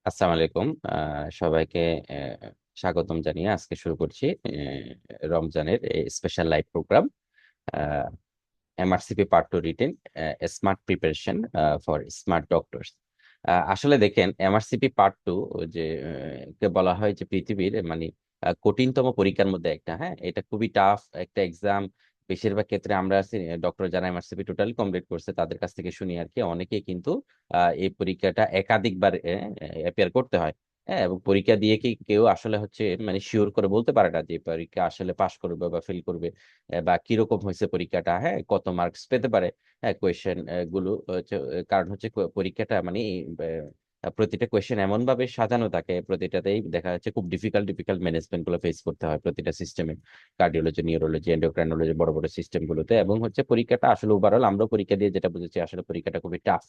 আসসালামু আলাইকুম সবাইকে স্বাগতম জানিয়ে আজকে শুরু করছি রমজানের special live programme MRCP part two written smart preparation for smart doctors. আসলে দেখেন এমআরসিপি পার্ট টু যে কে বলা হয় যে পৃথিবীর মানে কঠিনতম পরীক্ষার মধ্যে একটা। হ্যাঁ, এটা খুবই টাফ একটা এক্সাম। বেশিরভাগ ক্ষেত্রে আমরা ডক্টর যারা এমআরসিপি টোটালি কমপ্লিট করছে তাদের কাছ থেকে শুনি আর কি, অনেকেই কিন্তু এই পরীক্ষাটা একাধিকবার অ্যাপিয়ার করতে হয়। হ্যাঁ, এবং পরীক্ষা দিয়ে কি কেউ আসলে হচ্ছে মানে শিওর করে বলতে পারে না যে পরীক্ষা আসলে পাশ করবে বা ফেল করবে, বা কিরকম হয়েছে পরীক্ষাটা, হ্যাঁ কত মার্কস পেতে পারে। হ্যাঁ, কোয়েশ্চেন গুলো হচ্ছে কারণ হচ্ছে পরীক্ষাটা মানে প্রতিটা কোয়েশ্চেন এমন ভাবে সাজানো থাকে, প্রতিটাতেই দেখা যাচ্ছে খুব ডিফিকাল্ট ডিফিকাল্ট ম্যানেজমেন্ট গুলো ফেস করতে হয় প্রতিটা সিস্টেমে, কার্ডিওলজি, নিউরোলজি, এন্ডোক্রাইনোলজি, বড় বড় সিস্টেম গুলোতে। এবং হচ্ছে পরীক্ষাটা আসলে ওভারঅল আমরা পরীক্ষা দিয়ে যেটা বুঝেছি আসলে পরীক্ষাটা খুবই টাফ।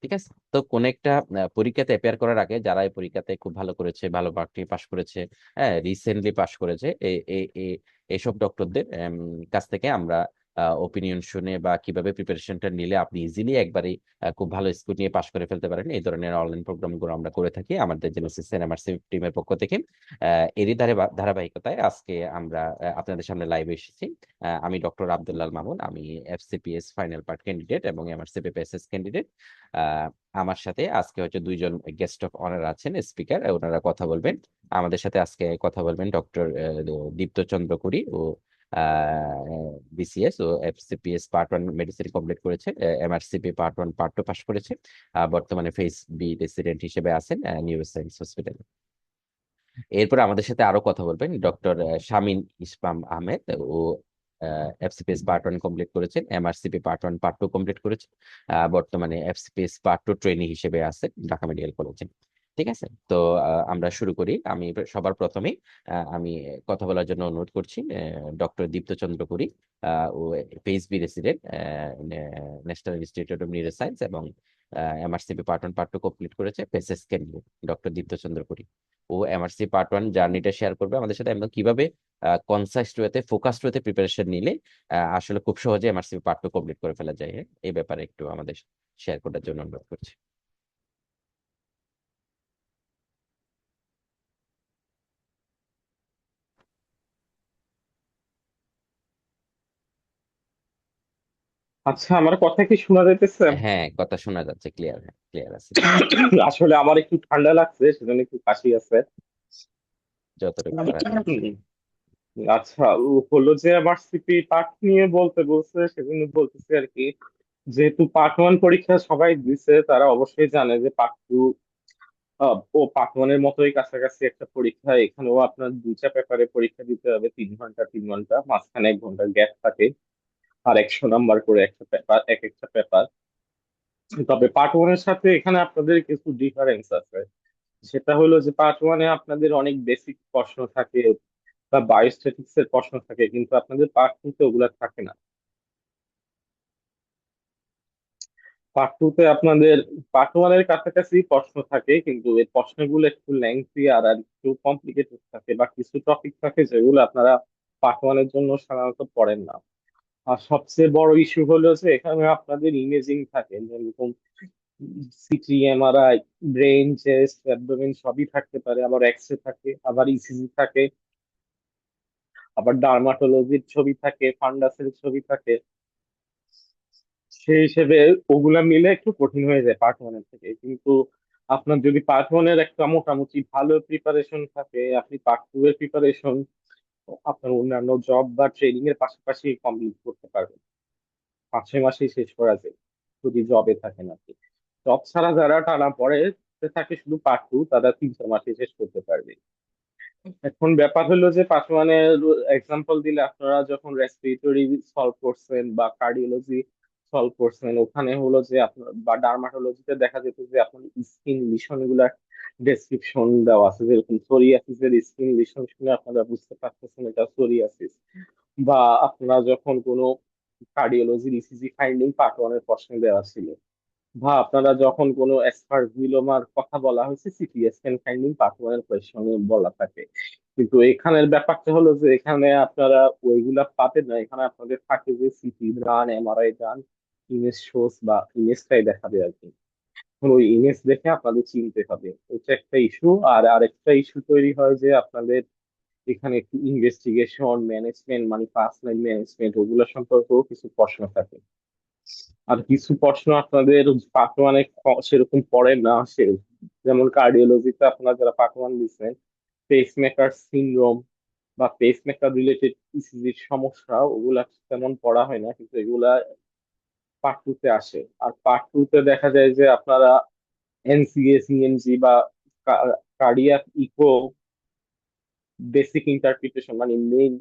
ঠিক আছে, তো কোন একটা পরীক্ষাতে অ্যাপিয়ার করার আগে যারা এই পরীক্ষাতে খুব ভালো করেছে, ভালো মার্ক নিয়ে পাশ করেছে, হ্যাঁ রিসেন্টলি পাশ করেছে, এইসব ডক্টরদের কাছ থেকে আমরা ওপিনিয়ন শুনে বা কিভাবে প্রিপারেশনটা নিলে আপনি ইজিলি একবারই খুব ভালো স্কোর নিয়ে পাশ করে ফেলতে পারেন, এই ধরনের অনলাইন প্রোগ্রামগুলো আমরা করে থাকি আমাদের জেনেসিস এনএমআরসি টিমের পক্ষ থেকে। এরই ধারাবাহিকতায় আজকে আমরা আপনাদের সামনে লাইভে এসেছি। আমি ডক্টর আব্দুল্লাল মামুন, আমি এফসিপিএস ফাইনাল পার্ট ক্যান্ডিডেট এবং এমআরসিপি পেএসএস ক্যান্ডিডেট। আমার সাথে আজকে হচ্ছে দুইজন গেস্ট অফ অনার আছেন, স্পিকার, ওনারা কথা বলবেন। আমাদের সাথে আজকে কথা বলবেন ডক্টর দীপ্ত চন্দ্র কুরি ও বিসিএস ও FCPS part one medicine complete করেছে, MRCP part one part two pass করেছে। বর্তমানে ফেজ বি রেসিডেন্ট হিসেবে আছেন নিউরোসায়েন্স হসপিটালে। এরপর আমাদের সাথে আরো কথা বলবেন ডক্টর শামিন ইসলাম আহমেদ। ও এফসিপিএস পার্ট ওয়ান কমপ্লিট করেছেন, MRCP part one part two complete করেছেন। বর্তমানে এফসিপিএস পার্ট টু ট্রেনি হিসেবে আছে ঢাকা মেডিকেল কলেজে। ঠিক আছে, তো আমরা শুরু করি। আমি সবার প্রথমে আমি কথা বলার জন্য অনুরোধ করছি ডক্টর দীপ্ত চন্দ্র পুরী। ও PhD resident, National Institute of Neuro Science, এবং MRCP part one part two complete করেছে পেসেস কেন্দ্রে। ডক্টর দীপ্ত চন্দ্র পুরী ও এমআরসি পার্ট ওয়ান জার্নিটা শেয়ার করবে আমাদের সাথে, এবং কিভাবে কনসাইজ ওয়েতে ফোকাসড ওয়েতে প্রিপারেশন নিলে আসলে খুব সহজে এমআরসি পার্ট টু কমপ্লিট করে ফেলা যায়। হ্যাঁ, এই ব্যাপারে একটু আমাদের শেয়ার করার জন্য অনুরোধ করছি। আচ্ছা, আমার কথা কি শোনা যাইতেছে? হ্যাঁ, কথা শোনা যাচ্ছে, ক্লিয়ার, হ্যাঁ ক্লিয়ার আছে। আসলে আমার একটু ঠান্ডা লাগছে, সেজন্য একটু কাশি আছে। যতটুকু পারা যায়। আচ্ছা, হলো যে আমার সিপি পার্ট নিয়ে বলতে বলছে, সেজন্য বলতেছি আর কি। যেহেতু পার্ট ওয়ান পরীক্ষা সবাই দিছে, তারা অবশ্যই জানে যে পার্ট টু ও পার্ট ওয়ান এর মতোই কাছাকাছি একটা পরীক্ষা। এখানেও আপনার দুইটা পেপারে পরীক্ষা দিতে হবে, 3 ঘন্টা 3 ঘন্টা, মাঝখানে 1 ঘন্টার গ্যাপ থাকে। আর 100 নাম্বার করে একটা পেপার, এক একটা পেপার। তবে পার্ট ওয়ান এর সাথে এখানে আপনাদের কিছু ডিফারেন্স আছে। সেটা হলো যে পার্ট ওয়ানে আপনাদের অনেক বেসিক প্রশ্ন থাকে বা বায়োস্ট্যাটিক্স এর প্রশ্ন থাকে, কিন্তু আপনাদের পার্ট টু তে ওগুলা থাকে না। পার্ট টু তে আপনাদের পার্ট ওয়ান এর কাছাকাছি প্রশ্ন থাকে, কিন্তু এই প্রশ্নগুলো একটু লেংথি আর আর একটু কমপ্লিকেটেড থাকে, বা কিছু টপিক থাকে যেগুলো আপনারা পার্ট ওয়ান এর জন্য সাধারণত পড়েন না। আর সবচেয়ে বড় ইস্যু হলো যে এখানে আপনাদের ইমেজিং থাকে, যেরকম city, MRI, brain, chest, abdomen সবই থাকতে পারে, আবার এক্সরে থাকে, আবার ইসিজি থাকে, আবার ডার্মাটোলজির ছবি থাকে, ফান্ডাসের ছবি থাকে। সেই হিসেবে ওগুলা মিলে একটু কঠিন হয়ে যায় পার্ট ওয়ান এর থেকে। কিন্তু আপনার যদি পার্ট ওয়ান এর একটা মোটামুটি ভালো প্রিপারেশন থাকে, আপনি পার্ট টু এর প্রিপারেশন আপনার অন্যান্য জব বা ট্রেনিং এর পাশাপাশি কমপ্লিট করতে পারবেন। 5-6 মাসেই শেষ করা যায় যদি জবে থাকেন আর কি। জব ছাড়া যারা টানা পড়ে থাকে শুধু পার্ট টু, তারা 3-4 মাসে শেষ করতে পারবে। এখন ব্যাপার হলো যে পার্ট ওয়ানের এক্সাম্পল দিলে, আপনারা যখন রেসপিরেটরি সলভ করছেন বা কার্ডিওলজি সলভ করছেন, ওখানে হলো যে আপনার বা ডার্মাটোলজিতে দেখা যেত যে আপনার স্কিন লিশন গুলা ডেসক্রিপশন দেওয়া আছে, যেরকম সোরিয়াসিসের স্কিন লিশন শুনে আপনারা বুঝতে পারতেছেন এটা সোরিয়াসিস। বা আপনারা যখন কোনো কার্ডিওলজির ইসিজি ফাইন্ডিং পার্ট ওয়ানের প্রশ্নে দেওয়া ছিল, বা আপনারা যখন কোনো অ্যাসপারজিলোমার কথা বলা হয়েছে, সিটি স্ক্যান ফাইন্ডিং পার্ট ওয়ানের কোয়েশ্চনে বলা থাকে। কিন্তু এখানের ব্যাপারটা হলো যে এখানে আপনারা ওইগুলা পাবেন না, এখানে আপনাদের থাকে যে সিটি ডান, এমআরআই ডান, ইমেজ শোস বা ইমেজটাই দেখাবে আর কি। এখন ওই ইমেজ দেখে আপনাদের চিনতে হবে, এটা একটা ইস্যু। আর আরেকটা ইস্যু তৈরি হয় যে আপনাদের এখানে একটু ইনভেস্টিগেশন ম্যানেজমেন্ট মানে ফার্স্ট লাইন ম্যানেজমেন্ট ওগুলো সম্পর্কেও কিছু প্রশ্ন থাকে। আর কিছু প্রশ্ন আপনাদের পার্ট ওয়ানে সেরকম পড়ে না সে, যেমন কার্ডিওলজিতে আপনারা যারা পার্ট ওয়ান দিচ্ছেন, পেসমেকার সিনড্রোম বা পেসমেকার রিলেটেড ইসিজির সমস্যা ওগুলা তেমন পড়া হয় না, কিন্তু এগুলা পার্ট টু তে আসে। আর পার্ট টু তে দেখা যায় যে আপনারা এনসিএ সিএনজি বা কার্ডিয়াক ইকো বেসিক ইন্টারপ্রিটেশন মানে মেইন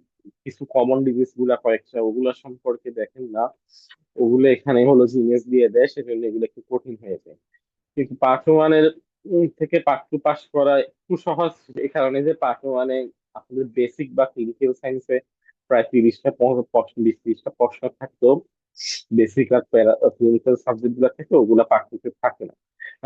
কিছু কমন ডিজিজ গুলা কয়েকটা ওগুলা সম্পর্কে দেখেন না, ওগুলো এখানে হলো জিনিস দিয়ে দেয়, সেজন্য এগুলো একটু কঠিন হয়ে যায়। কিন্তু পার্ট ওয়ানের থেকে পার্ট টু পাস করা একটু সহজ, এই কারণে যে পার্ট ওয়ানে আপনাদের বেসিক বা ক্লিনিক্যাল সায়েন্সে প্রায় 30টা প্রশ্ন 20-30টা প্রশ্ন থাকতো, বেসিক আর ক্লিনিক্যাল সাবজেক্ট গুলো থাকে ওগুলা পার্ট টু তে থাকে না।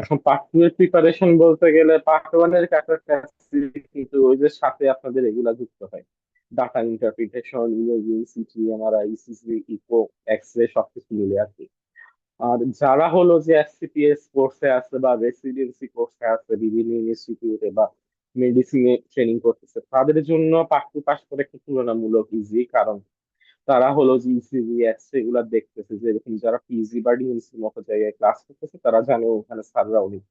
এখন পার্ট টু এর প্রিপারেশন বলতে গেলে পার্ট ওয়ানের কাছাকাছি, কিন্তু ওই যে সাথে আপনাদের এগুলা যুক্ত হয়, data interpretation, imaging, CT, MRI, ECG, echo, X ray সবকিছু মিলে আর কি। আর যারা হলো যে এসসিপিএস কোর্সে আছে বা রেসিডেন্সি কোর্সে আছে বিভিন্ন ইনস্টিটিউটে বা মেডিসিনে ট্রেনিং করতেছে, তাদের জন্য পার্ট টু পাস করে একটু তুলনামূলক ইজি। কারণ তারা হলো যে ইসিজি এক্সরে এগুলা দেখতেছে, যে এরকম যারা পিজি বা ডিএমসি মতো জায়গায় ক্লাস করতেছে তারা জানে ওখানে স্যাররা অনেক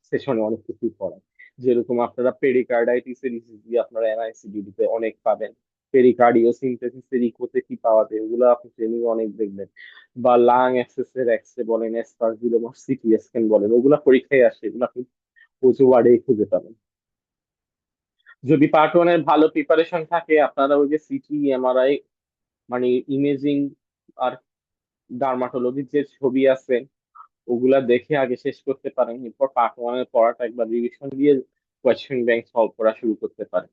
সেশনে অনেক কিছু পড়ায়। যেরকম আপনারা পেরিকার্ডাইটিস এর ইসিজি আপনারা এনআইসিডি তে অনেক পাবেন, পেরিকার্ডিও সিনথেসিস এর ইকোতে কি পাওয়া যায় ওগুলো আপনি ট্রেনিং অনেক দেখবেন। বা লাং অ্যাক্সেস এর এক্সরে বলেন, এসপারজিলোমা সিটি স্ক্যান বলেন, ওগুলা পরীক্ষায় আসে, এগুলো আপনি প্রচুর ওয়ার্ডে খুঁজে পাবেন। যদি পার্ট ওয়ানের ভালো প্রিপারেশন থাকে আপনারা ওই যে সিটি এমআরআই মানে ইমেজিং আর ডার্মাটোলজির যে ছবি আছে ওগুলা দেখে আগে শেষ করতে পারেন, এরপর পার্ট ওয়ানের পড়াটা একবার রিভিশন দিয়ে কোয়েশ্চেন ব্যাংক সলভ করা শুরু করতে পারেন।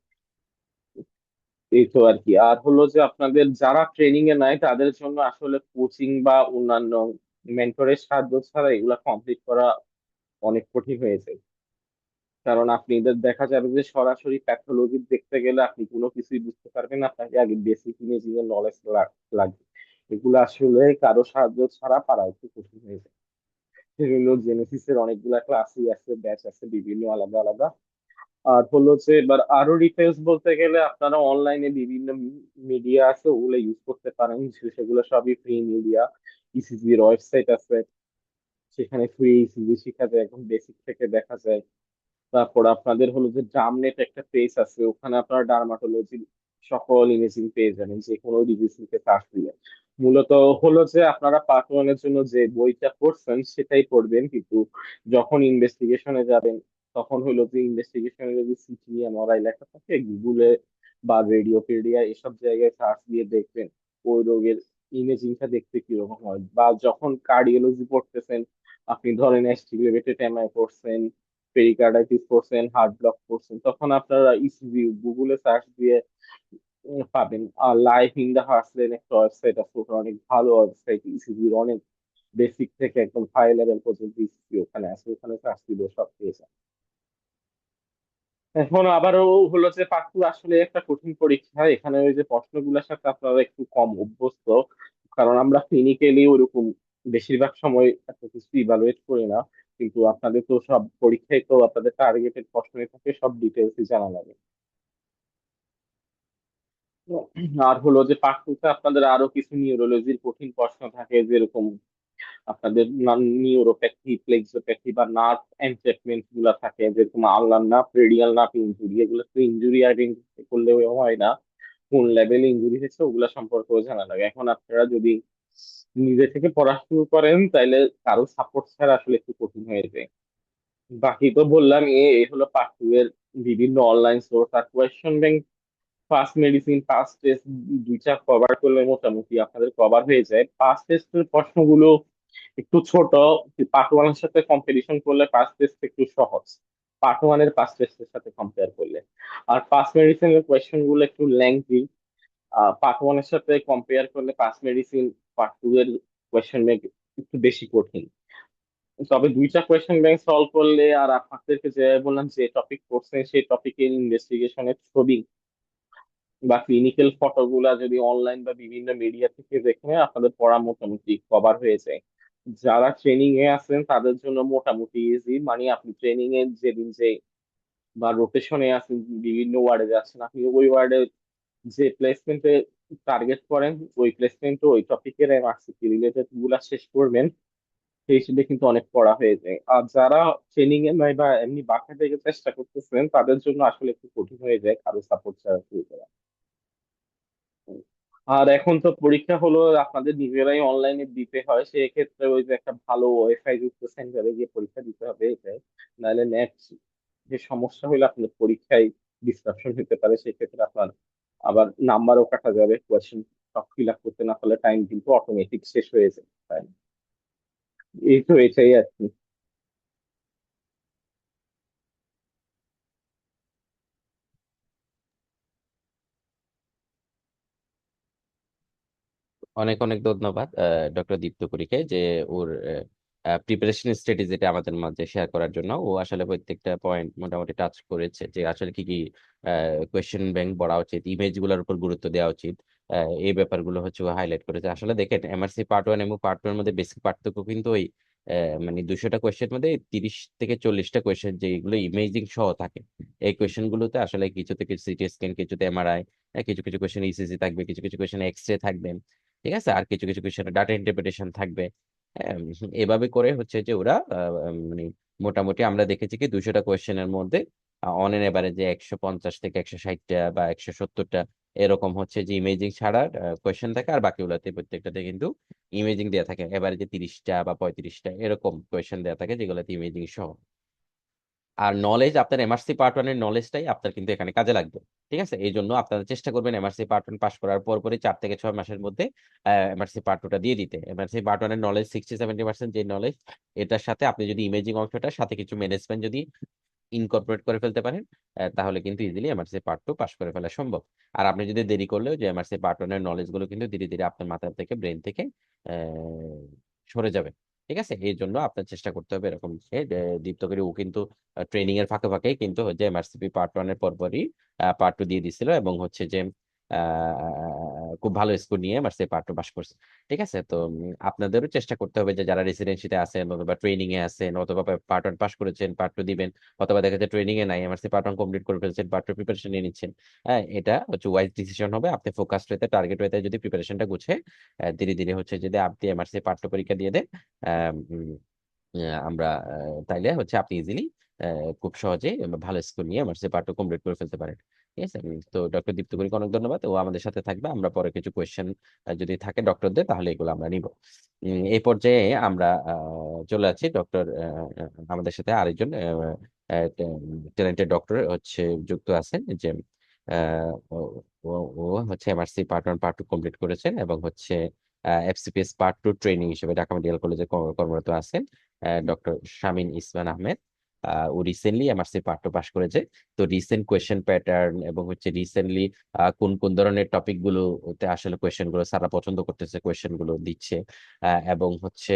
এই তো আর কি। আর হলো যে আপনাদের যারা ট্রেনিং এ নাই তাদের জন্য আসলে কোচিং বা অন্যান্য মেন্টরের সাহায্য ছাড়া এগুলা কমপ্লিট করা অনেক কঠিন হয়ে যায়। কারণ আপনি এদের দেখা যাবে যে সরাসরি প্যাথোলজি দেখতে গেলে আপনি কোনো কিছুই বুঝতে পারবেন না, আপনাকে আগে বেসিক ইমেজিং এর নলেজ লাগবে। এগুলো আসলে কারো সাহায্য ছাড়া পারা একটু কঠিন হয়ে যায়। সেজন্য জেনেসিসের অনেকগুলা ক্লাসই আছে, ব্যাচ আছে বিভিন্ন আলাদা আলাদা। আর হলো যে এবার আরো ডিটেলস বলতে গেলে আপনারা অনলাইনে বিভিন্ন মিডিয়া আছে ওগুলো ইউজ করতে পারেন, সেগুলো সবই ফ্রি মিডিয়া। ইসিজির ওয়েবসাইট আছে, সেখানে ফ্রি ইসিজি শেখা যায়, একদম বেসিক থেকে দেখা যায়। তারপর আপনাদের হলো যে ডার্মনেট একটা পেজ আছে, ওখানে আপনারা ডার্মাটোলজির সকল ইমেজিং পেয়ে যাবেন যে কোনো ডিজিজ নিতে সার্চ দিলে। মূলত হলো যে আপনারা পার্ট ওয়ানের জন্য যে বইটা পড়ছেন সেটাই পড়বেন, কিন্তু যখন ইনভেস্টিগেশনে যাবেন তখন হলো যে ইনভেস্টিগেশনে যদি সিটি এমআরআই লেখা থাকে গুগলে বা রেডিওপেডিয়া এসব জায়গায় সার্চ দিয়ে দেখবেন ওই রোগের ইমেজিংটা দেখতে কিরকম হয়। বা যখন কার্ডিওলজি পড়তেছেন, আপনি ধরেন এস্টিভেটেড এমআই পড়ছেন, পেরিকার্ডাইটিস করছেন, হার্ট ব্লক করছেন, তখন আপনারা ইসিজি গুগলে সার্চ দিয়ে পাবেন। আর লাইফ ইন দা হার্টল্যান্ড একটা ওয়েবসাইট আছে, ওটা অনেক ভালো ওয়েবসাইট, ইসিজির অনেক বেসিক থেকে একদম হাই লেভেল পর্যন্ত ইসিজি ওখানে আছে, ওখানে সার্চ দিলেও সব পেয়ে যাবেন। এখন আবারও হলো যে পাক্কু আসলে একটা কঠিন পরীক্ষা, এখানে ওই যে প্রশ্নগুলোর সাথে আপনারা একটু কম অভ্যস্ত, কারণ আমরা ক্লিনিক্যালি ওরকম বেশিরভাগ সময় এত কিছু ইভালুয়েট করি না। কিন্তু আপনাদের তো সব পরীক্ষায় তো আপনাদের টার্গেটেড প্রশ্নই থাকে, সব ডিটেলসই জানা লাগে। আর হলো যে পাঠ্যতে আপনাদের আরো কিছু নিউরোলজির কঠিন প্রশ্ন থাকে, যেরকম আপনাদের নিউরোপ্যাথি, প্লেক্সোপ্যাথি বা নার্ভ এনট্যাচমেন্ট গুলা থাকে, যেরকম আলনার নার্ভ, রেডিয়াল নার্ভ ইনজুরি, এগুলো তো ইনজুরি আইডেন্টিফাই করলেও হয় না, কোন লেভেলে ইনজুরি হয়েছে ওগুলা সম্পর্কেও জানা লাগে। এখন আপনারা যদি নিজে থেকে পড়া শুরু করেন তাইলে কারো সাপোর্ট ছাড়া আসলে একটু কঠিন হয়ে যায়। বাকি তো বললাম এই হলো পার্ট টু এর বিভিন্ন অনলাইন সোর্স আর question bank. First medicine, first test দুইটা কভার করলে মোটামুটি আপনাদের কভার হয়ে যায়। ফার্স্ট টেস্টের প্রশ্নগুলো একটু ছোট, পার্ট ওয়ানের সাথে কম্পারিজন করলে ফার্স্ট টেস্ট একটু সহজ, পার্ট ওয়ানের ফার্স্ট টেস্টের সাথে কম্পেয়ার করলে। আর ফার্স্ট মেডিসিনের কোয়েশ্চেন গুলো একটু লেংথি, পার্ট ওয়ানের সাথে কম্পেয়ার করলে ফার্স্ট মেডিসিন পার্ট টু এর কোয়েশ্চেন ব্যাংক একটু বেশি কঠিন। তবে দুইটা কোয়েশ্চেন ব্যাংক সলভ করলে আর আপনাদেরকে যে বললাম যে টপিক পড়ছেন সেই টপিকের ইনভেস্টিগেশনের ছবি বা ক্লিনিক্যাল ফটোগুলা যদি অনলাইন বা বিভিন্ন মিডিয়া থেকে দেখে আপনাদের পড়া মোটামুটি কভার হয়ে যায়। যারা ট্রেনিং এ আছেন তাদের জন্য মোটামুটি ইজি, মানে আপনি ট্রেনিং এ যেদিন যে বা রোটেশনে আছেন, বিভিন্ন ওয়ার্ডে যাচ্ছেন, আপনি ওই ওয়ার্ডে যে প্লেসমেন্টে টার্গেট করেন, ওই প্লেসমেন্ট ওই টপিকের এমআরসিপি রিলেটেড গুলা শেষ করবেন, সেই হিসেবে কিন্তু অনেক পড়া হয়ে যায়। আর যারা ট্রেনিং এ নয় বা এমনি বাসা থেকে চেষ্টা করতেছেন, তাদের জন্য আসলে একটু কঠিন হয়ে যায় কারো সাপোর্ট ছাড়া শুরু করা। আর এখন তো পরীক্ষা হলো আপনাদের নিজেরাই অনলাইনে দিতে হয়, সেক্ষেত্রে ওই যে একটা ভালো ওয়াইফাই যুক্ত সেন্টারে গিয়ে পরীক্ষা দিতে হবে এটাই, নাহলে নেট যে সমস্যা হলে আপনার পরীক্ষায় ডিস্ট্রাকশন হতে পারে, সেক্ষেত্রে আপনার আবার নাম্বারও কাটা যাবে, কোয়েশ্চেন সব ফিল আপ করতে না পারলে টাইম কিন্তু অটোমেটিক শেষ হয়ে যায়, তাই না? এই তো এটাই আর কি। অনেক অনেক ধন্যবাদ ডক্টর দীপ্ত কুড়িকে, যে ওর প্রিপারেশন স্ট্র্যাটেজিটা আমাদের মাঝে শেয়ার করার জন্য। ও আসলে প্রত্যেকটা পয়েন্ট মোটামুটি টাচ করেছে, যে আসলে কি কি কোয়েশ্চেন ব্যাংক পড়া উচিত, ইমেজ গুলোর উপর গুরুত্ব দেওয়া উচিত। এই ব্যাপারগুলো হচ্ছে ও হাইলাইট করেছে। আসলে দেখেন, এমআরসি পার্ট ওয়ান এবং পার্ট টু এর মধ্যে বেসিক পার্থক্য কিন্তু ওই মানে 200টা কোয়েশ্চেন মধ্যে 30 থেকে 40টা কোয়েশ্চেন যেগুলো ইমেজিং সহ থাকে। এই কোয়েশ্চেন গুলোতে আসলে কিছু থেকে সিটি স্ক্যান, কিছুতে এমআরআই, কিছু কিছু কোয়েশ্চেন ইসিজি থাকবে, কিছু কিছু কোয়েশ্চেন এক্স রে থাকবে, ঠিক আছে, আর কিছু কিছু কোয়েশ্চেন ডাটা ইন্টারপ্রিটেশন থাকবে। এভাবে করে হচ্ছে যে ওরা মানে মোটামুটি আমরা দেখেছি কি 200টা কোয়েশ্চেনের মধ্যে অন এন এভারেজে 150 থেকে 160টা বা 170টা এরকম হচ্ছে যে ইমেজিং ছাড়া কোয়েশ্চেন থাকে, আর বাকিগুলোতে প্রত্যেকটাতে কিন্তু ইমেজিং দেওয়া থাকে, এভারেজে 30টা বা 35টা এরকম কোয়েশ্চেন দেওয়া থাকে যেগুলোতে ইমেজিং সহ। আর নলেজ, আপনার এমআরসি পার্ট ওয়ানের নলেজটাই আপনার কিন্তু এখানে কাজে লাগবে। ঠিক আছে, এই জন্য আপনারা চেষ্টা করবেন এমআরসি পার্ট ওয়ান পাস করার পরপরই 4 থেকে 6 মাসের মধ্যে এমআরসি পার্ট টুটা দিয়ে দিতে। এমআরসি পার্ট ওয়ানের নলেজ 60-70% যে নলেজ, এটার সাথে আপনি যদি ইমেজিং অংশটার সাথে কিছু ম্যানেজমেন্ট যদি ইনকর্পোরেট করে ফেলতে পারেন, তাহলে কিন্তু easily MRC part two pass করে ফেলা সম্ভব। আর আপনি যদি দেরি করলেও যে এমআরসি পার্ট ওয়ানের নলেজ গুলো কিন্তু ধীরে ধীরে আপনার মাথা থেকে, ব্রেন থেকে সরে যাবে। ঠিক আছে, এই জন্য আপনার চেষ্টা করতে হবে এরকম দীপ্ত করে। ও কিন্তু ট্রেনিং এর ফাঁকে ফাঁকে কিন্তু হচ্ছে এমআরসিপি পার্ট ওয়ানের পরপরই পার্ট টু দিয়ে দিছিল, এবং হচ্ছে যে খুব ভালো স্কোর নিয়ে এমআরসি পার্ট টু পাস করছে। ঠিক আছে, তো আপনাদেরও চেষ্টা করতে হবে যে যারা রেসিডেন্সিতে আছেন অথবা ট্রেনিং এ আছেন অথবা পার্ট ওয়ান পাস করেছেন, পার্ট টু দিবেন, অথবা দেখা যাচ্ছে ট্রেনিং এ নাই, এমআরসি পার্ট ওয়ান কমপ্লিট করে ফেলছেন, পার্ট টু প্রিপারেশন নিয়ে নিচ্ছেন। হ্যাঁ, এটা হচ্ছে ওয়াইজ ডিসিশন হবে। আপনি ফোকাসড হতে, টার্গেট হতে যদি প্রিপারেশনটা গুছে ধীরে ধীরে হচ্ছে যদি আপনি এমআরসি পার্ট টু পরীক্ষা দিয়ে দেন, আহ, উম, আমরা তাইলে হচ্ছে আপনি ইজিলি খুব সহজেই ভালো স্কোর নিয়ে এমআরসি পার্ট টু কমপ্লিট করে ফেলতে পারেন। ঠিক আছে, তো ডক্টর দীপ্ত গুরিকে অনেক ধন্যবাদ, ও আমাদের সাথে থাকবে। আমরা পরে কিছু কোয়েশ্চেন যদি থাকে ডক্টরদের, তাহলে এগুলো আমরা নিব। এই পর্যায়ে আমরা চলে যাচ্ছি ডক্টর, আমাদের সাথে আরেকজন ট্যালেন্টেড ডক্টর হচ্ছে যুক্ত আছেন, যে ও ও ও হচ্ছে MRC part one part two complete করেছেন, এবং হচ্ছে এফসিপিএস পার্ট টু ট্রেনিং হিসেবে ঢাকা মেডিকেল কলেজে কর্মরত আছেন ডক্টর শামিন ইসমান আহমেদ। ও recently MRC part two pass করেছে। তো রিসেন্ট কোয়েশ্চেন প্যাটার্ন এবং হচ্ছে রিসেন্টলি কোন কোন ধরনের টপিক গুলোতে আসলে কোয়েশ্চেন গুলো সারা পছন্দ করতেছে, কোয়েশ্চেন গুলো দিচ্ছে, এবং হচ্ছে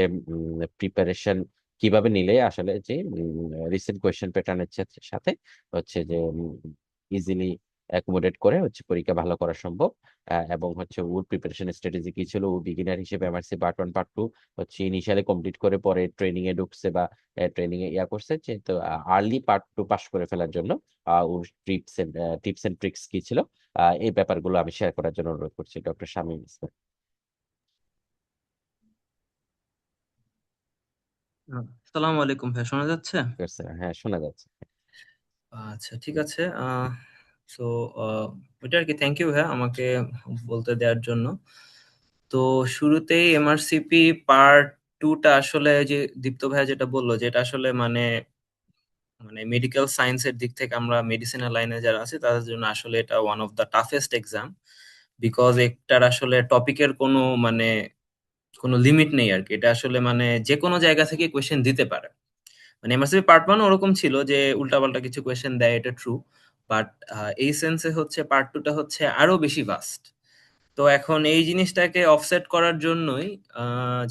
প্রিপারেশন কিভাবে নিলে আসলে যে রিসেন্ট কোয়েশ্চেন প্যাটার্নের সাথে হচ্ছে যে ইজিলি অ্যাকোমোডেট করে হচ্ছে পরীক্ষা ভালো করা সম্ভব। এবং হচ্ছে ওর প্রিপারেশন স্ট্র্যাটেজি কি ছিল, ও বিগিনার হিসেবে MRC part one part two হচ্ছে ইনিশিয়ালি কমপ্লিট করে পরে ট্রেনিং এ ঢুকছে বা ট্রেনিং এ ইয়া করছে, যে তো আর্লি পার্ট টু পাস করে ফেলার জন্য ওর টিপস এন্ড ট্রিক্স কি ছিল, এই ব্যাপারগুলো আমি শেয়ার করার জন্য অনুরোধ করছি ডক্টর শামীম ইসলাম। আসসালামু আলাইকুম ভাই, শোনা যাচ্ছে? স্যার, হ্যাঁ শোনা যাচ্ছে। আচ্ছা, ঠিক আছে। সো ওইটা আর কি, থ্যাংক ইউ ভাই আমাকে বলতে দেওয়ার জন্য। তো শুরুতেই এমআরসিপি পার্ট টুটা আসলে যে দীপ্ত ভাই যেটা বললো, যেটা আসলে মানে মানে মেডিকেল সায়েন্সের দিক থেকে আমরা মেডিসিনাল লাইনে যারা আছে তাদের জন্য আসলে এটা one of the toughest exam. Because একটার আসলে টপিকের কোনো মানে কোনো লিমিট নেই আর কি। এটা আসলে মানে যে কোনো জায়গা থেকে কোয়েশ্চেন দিতে পারে। মানে এমএসসি পার্ট ওয়ান ওরকম ছিল যে উল্টাপাল্টা কিছু কোয়েশ্চেন দেয়, এটা ট্রু। বাট এই সেন্সে হচ্ছে পার্ট টুটা হচ্ছে আরো বেশি ভাস্ট। তো এখন এই জিনিসটাকে অফসেট করার জন্যই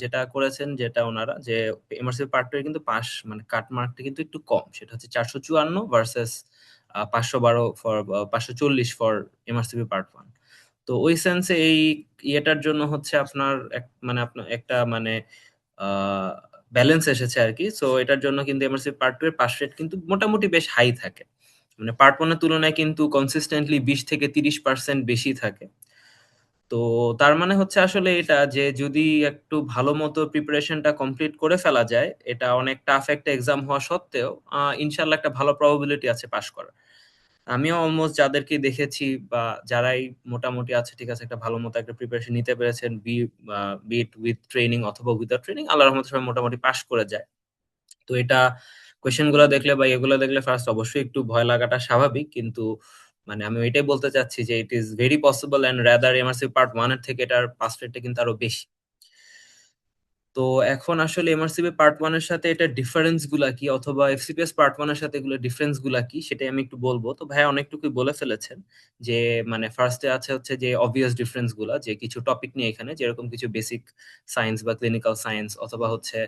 যেটা করেছেন, যেটা ওনারা যে এমআরসি পার্ট টু এর কিন্তু পাস মানে কাট মার্কটা কিন্তু একটু কম, সেটা হচ্ছে 454 versus 512 for 540 for MRCP part one. তো ওই সেন্সে এই ইয়েটার জন্য হচ্ছে আপনার মানে আপনার একটা মানে ব্যালেন্স এসেছে আর কি। সো এটার জন্য কিন্তু এমআরসিপি পার্ট 2 এর পাস রেট কিন্তু মোটামুটি বেশ হাই থাকে, মানে পার্ট 1 এর তুলনায় কিন্তু কনসিস্টেন্টলি 20 থেকে 30% বেশি থাকে। তো তার মানে হচ্ছে আসলে এটা যে যদি একটু ভালো মতো প্রিপারেশনটা কমপ্লিট করে ফেলা যায়, এটা অনেক টাফ একটা এক্সাম হওয়া সত্ত্বেও ইনশাল্লাহ একটা ভালো প্রবাবিলিটি আছে পাশ করার। আমিও অলমোস্ট যাদেরকে দেখেছি বা যারাই মোটামুটি আছে ঠিক আছে একটা ভালো মতো একটা প্রিপারেশন নিতে পেরেছেন, বিট উইথ ট্রেনিং অথবা উইদাউট ট্রেনিং, আল্লাহর রহমতে সবাই মোটামুটি পাশ করে যায়। তো এটা কোয়েশ্চেন গুলো দেখলে বা এগুলো দেখলে ফার্স্ট অবশ্যই একটু ভয় লাগাটা স্বাভাবিক, কিন্তু মানে আমি ওইটাই বলতে চাচ্ছি যে it is very possible and rather MRC part 1 এর থেকে এটার পাস রেটটা কিন্তু আরো বেশি। তো এখন আসলে এমআরসিপি পার্ট 1 এর সাথে এটা ডিফারেন্স গুলা কি, অথবা এফসিপিএস পার্ট 1 এর সাথে এগুলো ডিফারেন্স গুলা কি, সেটাই আমি একটু বলবো। তো ভাই অনেকটুকুই বলে ফেলেছেন, যে মানে ফার্স্টে আছে হচ্ছে যে অবভিয়াস ডিফারেন্স গুলা, যে কিছু টপিক নিয়ে এখানে যেরকম কিছু বেসিক সায়েন্স বা ক্লিনিক্যাল সায়েন্স, অথবা হচ্ছে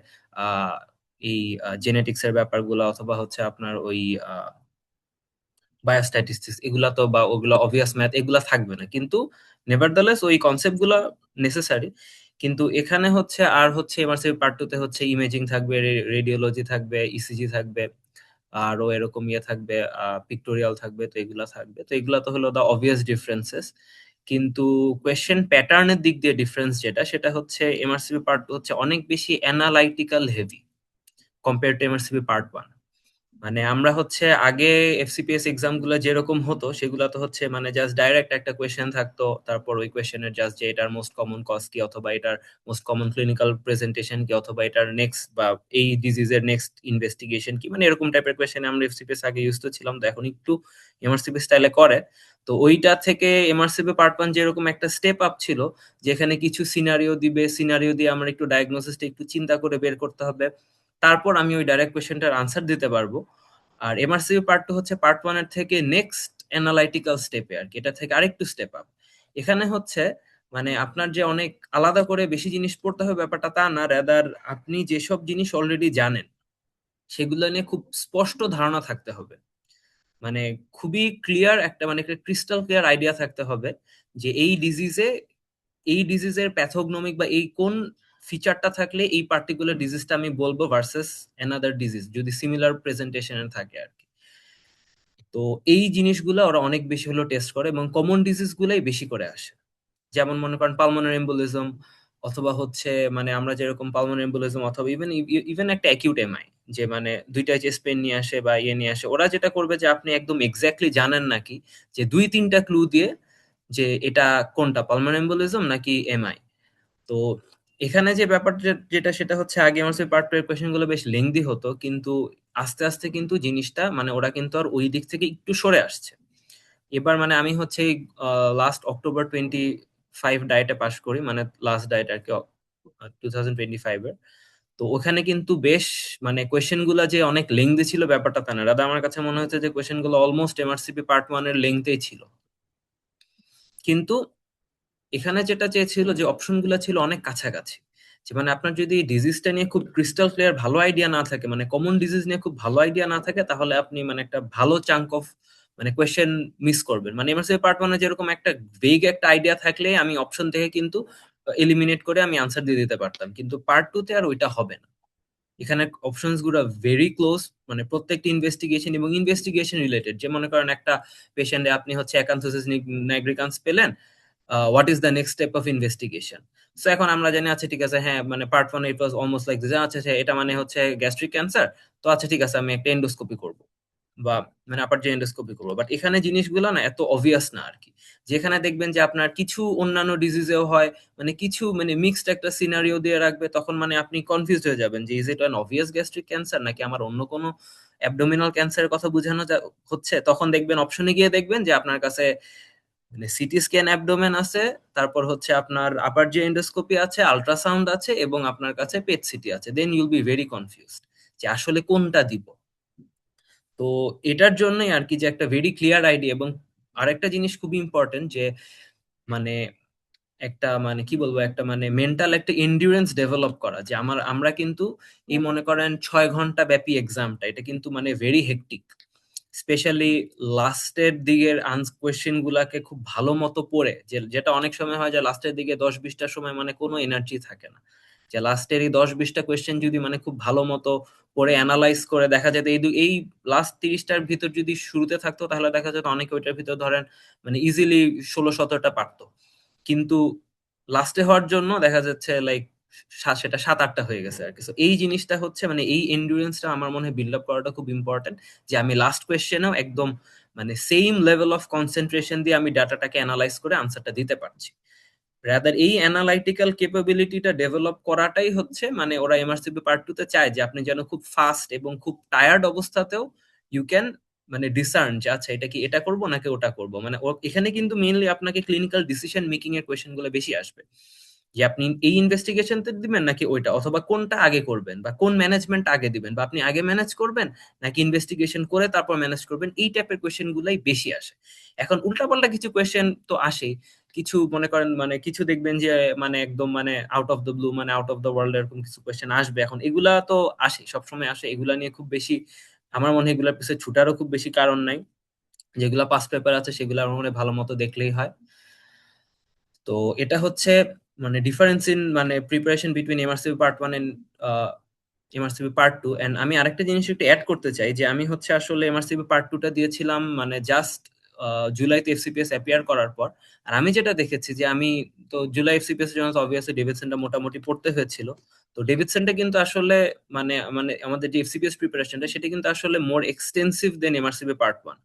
আহ এই জেনেটিক্স এর ব্যাপারগুলো, অথবা হচ্ছে আপনার ওই বায়োস্ট্যাটিস্টিক্স, এগুলা তো বা ওগুলো অবভিয়াস ম্যাথ এগুলা থাকবে না, কিন্তু নেভারদালেস ওই কনসেপ্ট গুলা নেসেসারি। কিন্তু এখানে হচ্ছে আর হচ্ছে এমআরসিপি পার্ট 2 তে হচ্ছে ইমেজিং থাকবে, রেডিওলজি থাকবে, ইসিজি থাকবে, আরো এরকম ইয়ে থাকবে, পিক্টোরিয়াল থাকবে। তো এগুলা থাকবে, তো এগুলা তো হলো দা অবভিয়াস ডিফারেন্সেস। কিন্তু কোয়েশ্চেন প্যাটার্নের দিক দিয়ে ডিফারেন্স যেটা, সেটা হচ্ছে এমআরসিপি পার্ট 2 হচ্ছে অনেক বেশি analytical heavy compare to MRCP part 1। মানে আমরা হচ্ছে আগে এফসিপিএস এক্সাম গুলো যেরকম হতো সেগুলা তো হচ্ছে মানে জাস্ট ডাইরেক্ট একটা কোয়েশ্চেন থাকতো, তারপর ওই কোয়েশ্চেনের জাস্ট যে এটার মোস্ট কমন কজ কি, অথবা এটার মোস্ট কমন ক্লিনিক্যাল প্রেজেন্টেশন কি, অথবা এটার নেক্সট বা এই ডিজিজের নেক্সট ইনভেস্টিগেশন কি, মানে এরকম টাইপের কোয়েশ্চেন আমরা এফসিপিএস আগে ইউজ তো ছিলাম, তো এখন একটু এমআরসিপি স্টাইলে করে। তো ওইটা থেকে এমআরসিপি পার্ট 1 যেরকম একটা স্টেপ আপ ছিল, যেখানে কিছু সিনারিও দিবে, সিনারিও দিয়ে আমরা একটু ডায়াগনোসিসটা একটু চিন্তা করে বের করতে হবে, তারপর আমি ওই ডাইরেক্ট কোয়েশ্চেনটার আনসার দিতে পারবো। আর এমআরসিপি পার্ট 2 হচ্ছে পার্ট 1 এর থেকে নেক্সট অ্যানালাইটিক্যাল স্টেপে আর কি, এটা থেকে আরেকটু স্টেপ আপ। এখানে হচ্ছে মানে আপনার যে অনেক আলাদা করে বেশি জিনিস পড়তে হবে ব্যাপারটা তা না, রাদার আপনি যেসব জিনিস অলরেডি জানেন সেগুলো নিয়ে খুব স্পষ্ট ধারণা থাকতে হবে। মানে খুবই ক্লিয়ার একটা মানে ক্রিস্টাল ক্লিয়ার আইডিয়া থাকতে হবে যে এই ডিজিজের প্যাথোগনমিক বা এই কোন ফিচারটা থাকলে এই পার্টিকুলার ডিজিজটা আমি বলবো ভার্সেস অ্যানাদার ডিজিজ যদি সিমিলার প্রেজেন্টেশনে থাকে আর কি। তো এই জিনিসগুলো ওরা অনেক বেশি হলো টেস্ট করে, এবং কমন ডিজিজ গুলাই বেশি করে আসে। যেমন মনে করেন পালমোনারি এম্বোলিজম, অথবা হচ্ছে মানে আমরা যেরকম পালমোনারি এম্বোলিজম, অথবা ইভেন ইভেন একটা অ্যাকিউট এমআই, যে মানে দুইটা চেস্ট পেন নিয়ে আসে বা ইয়ে নিয়ে আসে, ওরা যেটা করবে যে আপনি একদম এক্স্যাক্টলি জানেন নাকি, যে 2-3টা ক্লু দিয়ে যে এটা কোনটা পালমোনারি এম্বোলিজম নাকি এমআই। তো এখানে যে ব্যাপারটা যেটা সেটা হচ্ছে আগে আমার পার্ট 2 এর কোয়েশ্চেন গুলো বেশ লেংদি হতো, কিন্তু আস্তে আস্তে কিন্তু জিনিসটা মানে ওরা কিন্তু আর ওই দিক থেকে একটু সরে আসছে। এবার মানে আমি হচ্ছে লাস্ট অক্টোবর 25 ডায়েটে পাশ করি, মানে লাস্ট ডায়েট আর কি 2025 এর। তো ওখানে কিন্তু বেশ মানে কোয়েশ্চেন গুলা যে অনেক লেংদি ছিল ব্যাপারটা তা না, রাদা আমার কাছে মনে হচ্ছে যে কোয়েশ্চেন গুলো অলমোস্ট এমআরসিপি পার্ট 1 এর লেংথেই ছিল। কিন্তু এখানে যেটা চেয়েছিল যে অপশন গুলা ছিল অনেক কাছাকাছি, যে মানে আপনার যদি ডিজিজটা নিয়ে খুব ক্রিস্টাল ক্লিয়ার ভালো আইডিয়া না থাকে, মানে কমন ডিজিজ নিয়ে খুব ভালো আইডিয়া না থাকে, তাহলে আপনি মানে একটা ভালো চাঙ্ক অফ মানে কোয়েশ্চেন মিস করবেন। মানে এমআরসিপি পার্ট 1 যেরকম একটা ভেগ একটা আইডিয়া থাকলে আমি অপশন থেকে কিন্তু এলিমিনেট করে আমি আনসার দিয়ে দিতে পারতাম, কিন্তু পার্ট 2 তে আর ওইটা হবে না। এখানে অপশনস গুলো ভেরি ক্লোজ, মানে প্রত্যেকটা ইনভেস্টিগেশন এবং ইনভেস্টিগেশন রিলেটেড। যে মনে করেন একটা পেশেন্টে আপনি হচ্ছে অ্যাকান্থোসিস নিগ্রিকান্স পেলেন, what is the next step of investigation. So এখন আমরা জানি আচ্ছা ঠিক আছে, হ্যাঁ মানে part 1 it was almost like this, আচ্ছা আচ্ছা, এটা মানে হচ্ছে গ্যাস্ট্রিক ক্যান্সার, তো আচ্ছা ঠিক আছে আমি একটা এন্ডোস্কোপি করব বা মানে আপার যে এন্ডোস্কোপি করবো। বাট এখানে জিনিসগুলো না এত অবভিয়াস না আর কি, যেখানে দেখবেন যে আপনার কিছু অন্যান্য ডিজিজেও হয়, মানে কিছু মানে মিক্সড একটা সিনারিও দিয়ে রাখবে, তখন মানে আপনি কনফিউজ হয়ে যাবেন যে is it an obvious gastric cancer নাকি আমার অন্য কোনো অ্যাবডোমিনাল ক্যান্সারের কথা বোঝানো হচ্ছে। তখন দেখবেন অপশনে গিয়ে দেখবেন যে আপনার কাছে মানে সিটি স্ক্যান অ্যাবডোমেন আছে, তারপর হচ্ছে আপনার আপার যে এন্ডোস্কোপি আছে, আল্ট্রাসাউন্ড আছে, এবং আপনার কাছে পেট সিটি আছে। দেন ইউল বি ভেরি কনফিউজড যে আসলে কোনটা দিব। তো এটার জন্যই আর কি যে একটা ভেরি ক্লিয়ার আইডিয়া। এবং আরেকটা জিনিস খুবই ইম্পর্টেন্ট, যে মানে একটা মানে কি বলবো একটা মানে মেন্টাল একটা এন্ডিউরেন্স ডেভেলপ করা, যে আমরা কিন্তু এই মনে করেন 6 ঘন্টা ব্যাপী এক্সামটা, এটা কিন্তু মানে ভেরি হেক্টিক। স্পেশালি লাস্টের দিকের কোয়েশ্চেন গুলাকে খুব ভালো মতো পড়ে, যেটা অনেক সময় হয় যে লাস্টের দিকে 10-20টার সময় মানে কোনো এনার্জি থাকে না। যে লাস্টের এই 10-20টা কোয়েশ্চেন যদি মানে খুব ভালো মতো পরে অ্যানালাইজ করে দেখা যেত এই লাস্ট 30টার ভিতর যদি শুরুতে থাকতো তাহলে দেখা যেত অনেকে ওইটার ভিতর ধরেন মানে ইজিলি 16-17টা পারতো, কিন্তু লাস্টে হওয়ার জন্য দেখা যাচ্ছে লাইক সেটা 7-8টা হয়ে গেছে আর কি। So এই জিনিসটা হচ্ছে মানে এই এন্ডুরেন্সটা আমার মনে হয় বিল্ড আপ করাটা খুব ইম্পর্টেন্ট, যে আমি লাস্ট কোয়েশ্চেনেও একদম মানে সেম লেভেল অফ কনসেন্ট্রেশন দিয়ে আমি ডাটাটাকে অ্যানালাইজ করে আনসারটা দিতে পারছি। রাদার এই অ্যানালাইটিক্যাল ক্যাপাবিলিটিটা ডেভেলপ করাটাই হচ্ছে মানে ওরা এমআরসিপি পার্ট 2 তে চায় যে আপনি যেন খুব ফাস্ট এবং খুব টায়ার্ড অবস্থাতেও ইউ ক্যান মানে ডিসার্ন যে আচ্ছা এটা কি এটা করব নাকি ওটা করব। মানে এখানে কিন্তু মেইনলি আপনাকে ক্লিনিক্যাল ডিসিশন মেকিং এর কোয়েশ্চেন গুলো বেশি আসবে, যে আপনি এই ইনভেস্টিগেশন দিবেন নাকি ওইটা, অথবা কোনটা আগে করবেন বা কোন ম্যানেজমেন্ট আগে দিবেন, বা আপনি আগে ম্যানেজ করবেন নাকি ইনভেস্টিগেশন করে তারপর ম্যানেজ করবেন, এই টাইপের কোয়েশ্চেন গুলাই বেশি আসে। এখন উল্টাপাল্টা কিছু কোয়েশ্চেন তো আসেই, কিছু মনে করেন মানে কিছু দেখবেন যে মানে একদম মানে আউট অফ দ্য ব্লু মানে আউট অফ দ্য ওয়ার্ল্ড এরকম কিছু কোয়েশ্চেন আসবে। এখন এগুলা তো আসে, সবসময় আসে, এগুলা নিয়ে খুব বেশি আমার মনে হয় এগুলার পিছনে ছুটারও খুব বেশি কারণ নাই। যেগুলা পাস পেপার আছে সেগুলো আমার মনে হয় ভালো মতো দেখলেই হয়। তো এটা হচ্ছে মানে ডিফারেন্স ইন মানে preparation between MRCP part 1 and MRCP part 2। And আমি আরেকটা জিনিস একটু অ্যাড করতে চাই, যে আমি হচ্ছে আসলে এমআরসিপি পার্ট 2টা দিয়েছিলাম মানে জাস্ট জুলাইতে এফসিপিএস অ্যাপিয়ার করার পর। আর আমি যেটা দেখেছি যে আমি তো জুলাই এফসিপিএস এর জন্য অবভিয়াসলি ডেভিডসনটা মোটামুটি পড়তে হয়েছিল। তো ডেভিডসনটা কিন্তু আসলে মানে মানে আমাদের যে এফসিপিএস প্রিপারেশনটা সেটা কিন্তু আসলে মোর এক্সটেন্সিভ দেন এমআরসিপি পার্ট 1।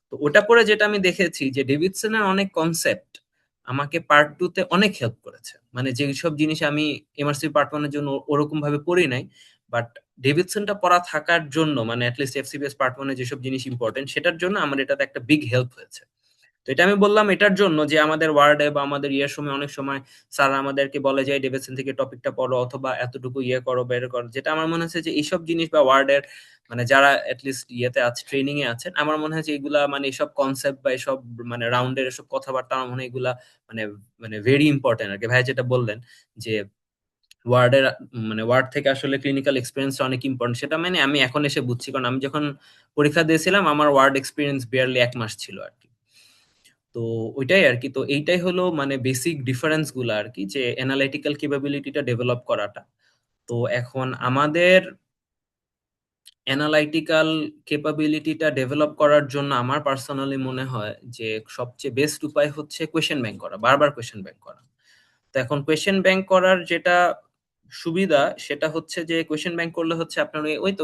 তো ওটা পরে যেটা আমি দেখেছি যে ডেভিডসনের অনেক কনসেপ্ট আমাকে পার্ট 2 তে অনেক হেল্প করেছে, মানে যে সব জিনিস আমি এমআরসি পার্ট 1 এর জন্য ওরকম ভাবে পড়ি নাই, বাট ডেভিডসনটা পড়া থাকার জন্য মানে অ্যাটলিস্ট এফসিপিএস পার্ট 1 এ যেসব জিনিস ইম্পর্টেন্ট সেটার জন্য আমার এটাতে একটা বিগ হেল্প হয়েছে। তো এটা আমি বললাম এটার জন্য যে আমাদের ওয়ার্ডে বা আমাদের ইয়ের সময় অনেক সময় স্যার আমাদেরকে বলে যে ডেভিডসন থেকে টপিকটা পড়ো অথবা এতটুকু ইয়ে করো বের করো, যেটা আমার মনে হচ্ছে যে এইসব জিনিস বা ওয়ার্ডের মানে যারা অ্যাটলিস্ট ইয়েতে আছে ট্রেনিং এ আছেন আমার মনে হয় যে এগুলা মানে এসব কনসেপ্ট বা এসব মানে রাউন্ডের এসব কথাবার্তা আমার মনে হয় এগুলা মানে মানে ভেরি ইম্পর্টেন্ট আর কি। ভাই যেটা বললেন যে ওয়ার্ডের মানে ওয়ার্ড থেকে আসলে ক্লিনিক্যাল এক্সপিরিয়েন্স অনেক ইম্পর্টেন্ট, সেটা মানে আমি এখন এসে বুঝছি, কারণ আমি যখন পরীক্ষা দিয়েছিলাম আমার ওয়ার্ড এক্সপিরিয়েন্স বিয়ারলি 1 মাস ছিল আর কি। তো ওইটাই আর কি। তো এইটাই হলো মানে বেসিক ডিফারেন্স গুলো আর কি, যে অ্যানালাইটিক্যাল ক্যাপাবিলিটিটা ডেভেলপ করাটা। তো এখন আমাদের অ্যানালাইটিক্যাল ক্যাপাবিলিটিটা ডেভেলপ করার জন্য আমার পার্সোনালি মনে হয় যে সবচেয়ে বেস্ট উপায় হচ্ছে কোয়েশ্চেন ব্যাংক করা, বারবার কোয়েশ্চেন ব্যাংক করা। তো এখন কোয়েশ্চেন ব্যাংক করার যেটা সুবিধা সেটা হচ্ছে যে কোয়েশ্চেন ব্যাংক করলে হচ্ছে আপনার ওই তো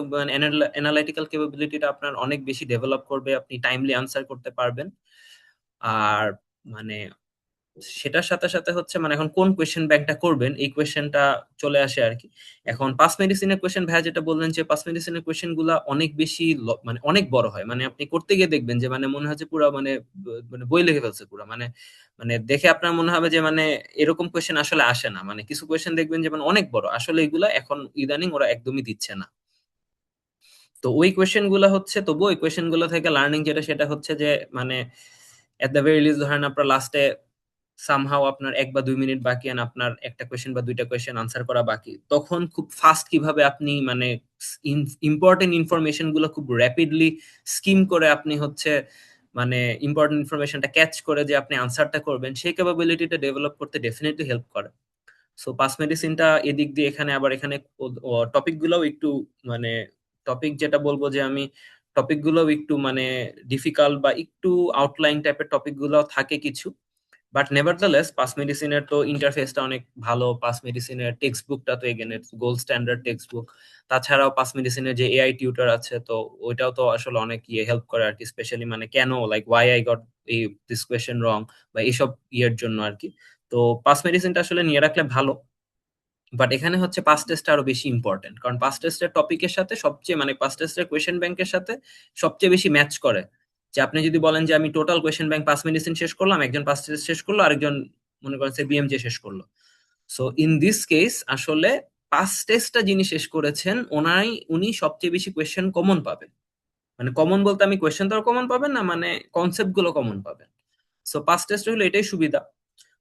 অ্যানালাইটিক্যাল ক্যাপাবিলিটিটা আপনার অনেক বেশি ডেভেলপ করবে, আপনি টাইমলি আনসার করতে পারবেন। আর মানে সেটার সাথে সাথে হচ্ছে মানে এখন কোন কোয়েশ্চেন ব্যাংকটা করবেন এই কোয়েশ্চেনটা চলে আসে আর কি। এখন পাস মেডিসিনের কোয়েশ্চেন ভাইয়া যেটা বললেন যে পাস মেডিসিনের কোয়েশ্চেন গুলা অনেক বেশি মানে অনেক বড় হয়, মানে আপনি করতে গিয়ে দেখবেন যে মানে মনে হচ্ছে পুরো মানে মানে বই লিখে ফেলছে পুরো, মানে মানে দেখে আপনার মনে হবে যে মানে এরকম কোয়েশ্চেন আসলে আসে না, মানে কিছু কোয়েশ্চেন দেখবেন যে মানে অনেক বড়, আসলে এগুলা এখন ইদানিং ওরা একদমই দিচ্ছে না। তো ওই কোয়েশ্চেন গুলা হচ্ছে তবু ওই কোয়েশ্চেন গুলো থেকে লার্নিং যেটা সেটা হচ্ছে যে মানে এট দ্য ভেরি লিস্ট ধরেন আপনার লাস্টে সামহাও আপনার 1 বা 2 মিনিট বাকি আর আপনার একটা কোয়েশ্চেন বা দুইটা কোয়েশ্চেন আনসার করা বাকি, তখন খুব ফাস্ট কিভাবে আপনি মানে ইম্পর্টেন্ট ইনফরমেশন গুলো খুব র্যাপিডলি স্কিম করে আপনি হচ্ছে মানে ইম্পর্টেন্ট ইনফরমেশনটা ক্যাচ করে যে আপনি আনসারটা করবেন সেই ক্যাপাবিলিটিটা ডেভেলপ করতে ডেফিনেটলি হেল্প করে। সো পাস মেডিসিনটা এদিক দিয়ে এখানে আবার এখানে টপিক গুলোও একটু মানে টপিক যেটা বলবো যে আমি টপিক গুলোও একটু মানে ডিফিকাল্ট বা একটু আউটলাইন টাইপের টপিক গুলো থাকে কিছু, বাট নেভারদালেস পাস মেডিসিনের তো ইন্টারফেসটা অনেক ভালো, পাস মেডিসিনের টেক্সট বুকটা তো again gold standard text book. তাছাড়াও পাস মেডিসিনের যে এআই টিউটর আছে তো ওইটাও তো আসলে অনেক ইয়ে হেল্প করে আর কি, স্পেশালি মানে কেন লাইক ওয়াই আই গট এই দিস কোয়েশ্চেন রং বা এইসব ইয়ের জন্য আর কি। তো পাস মেডিসিনটা আসলে নিয়ে রাখলে ভালো, বাট এখানে হচ্ছে পাস টেস্ট আরো বেশি ইম্পর্টেন্ট, কারণ পাস টেস্টের টপিকের সাথে সবচেয়ে মানে পাস টেস্টের কোয়েশ্চেন ব্যাংকের সাথে সবচেয়ে বেশি ম্যাচ করে। যে আপনি যদি বলেন যে আমি total question bank pass medicine শেষ করলাম, একজন পাস টেস্ট শেষ করলো, আরেকজন মনে করেন সে বিএমজে শেষ করলো, সো ইন দিস কেস আসলে পাস টেস্টটা যিনি শেষ করেছেন উনি সবচেয়ে বেশি কোয়েশ্চেন কমন পাবেন। মানে কমন বলতে আমি কোয়েশ্চেন তো কমন পাবেন না, মানে কনসেপ্ট গুলো কমন পাবেন। সো পাস টেস্ট হলো এটাই সুবিধা,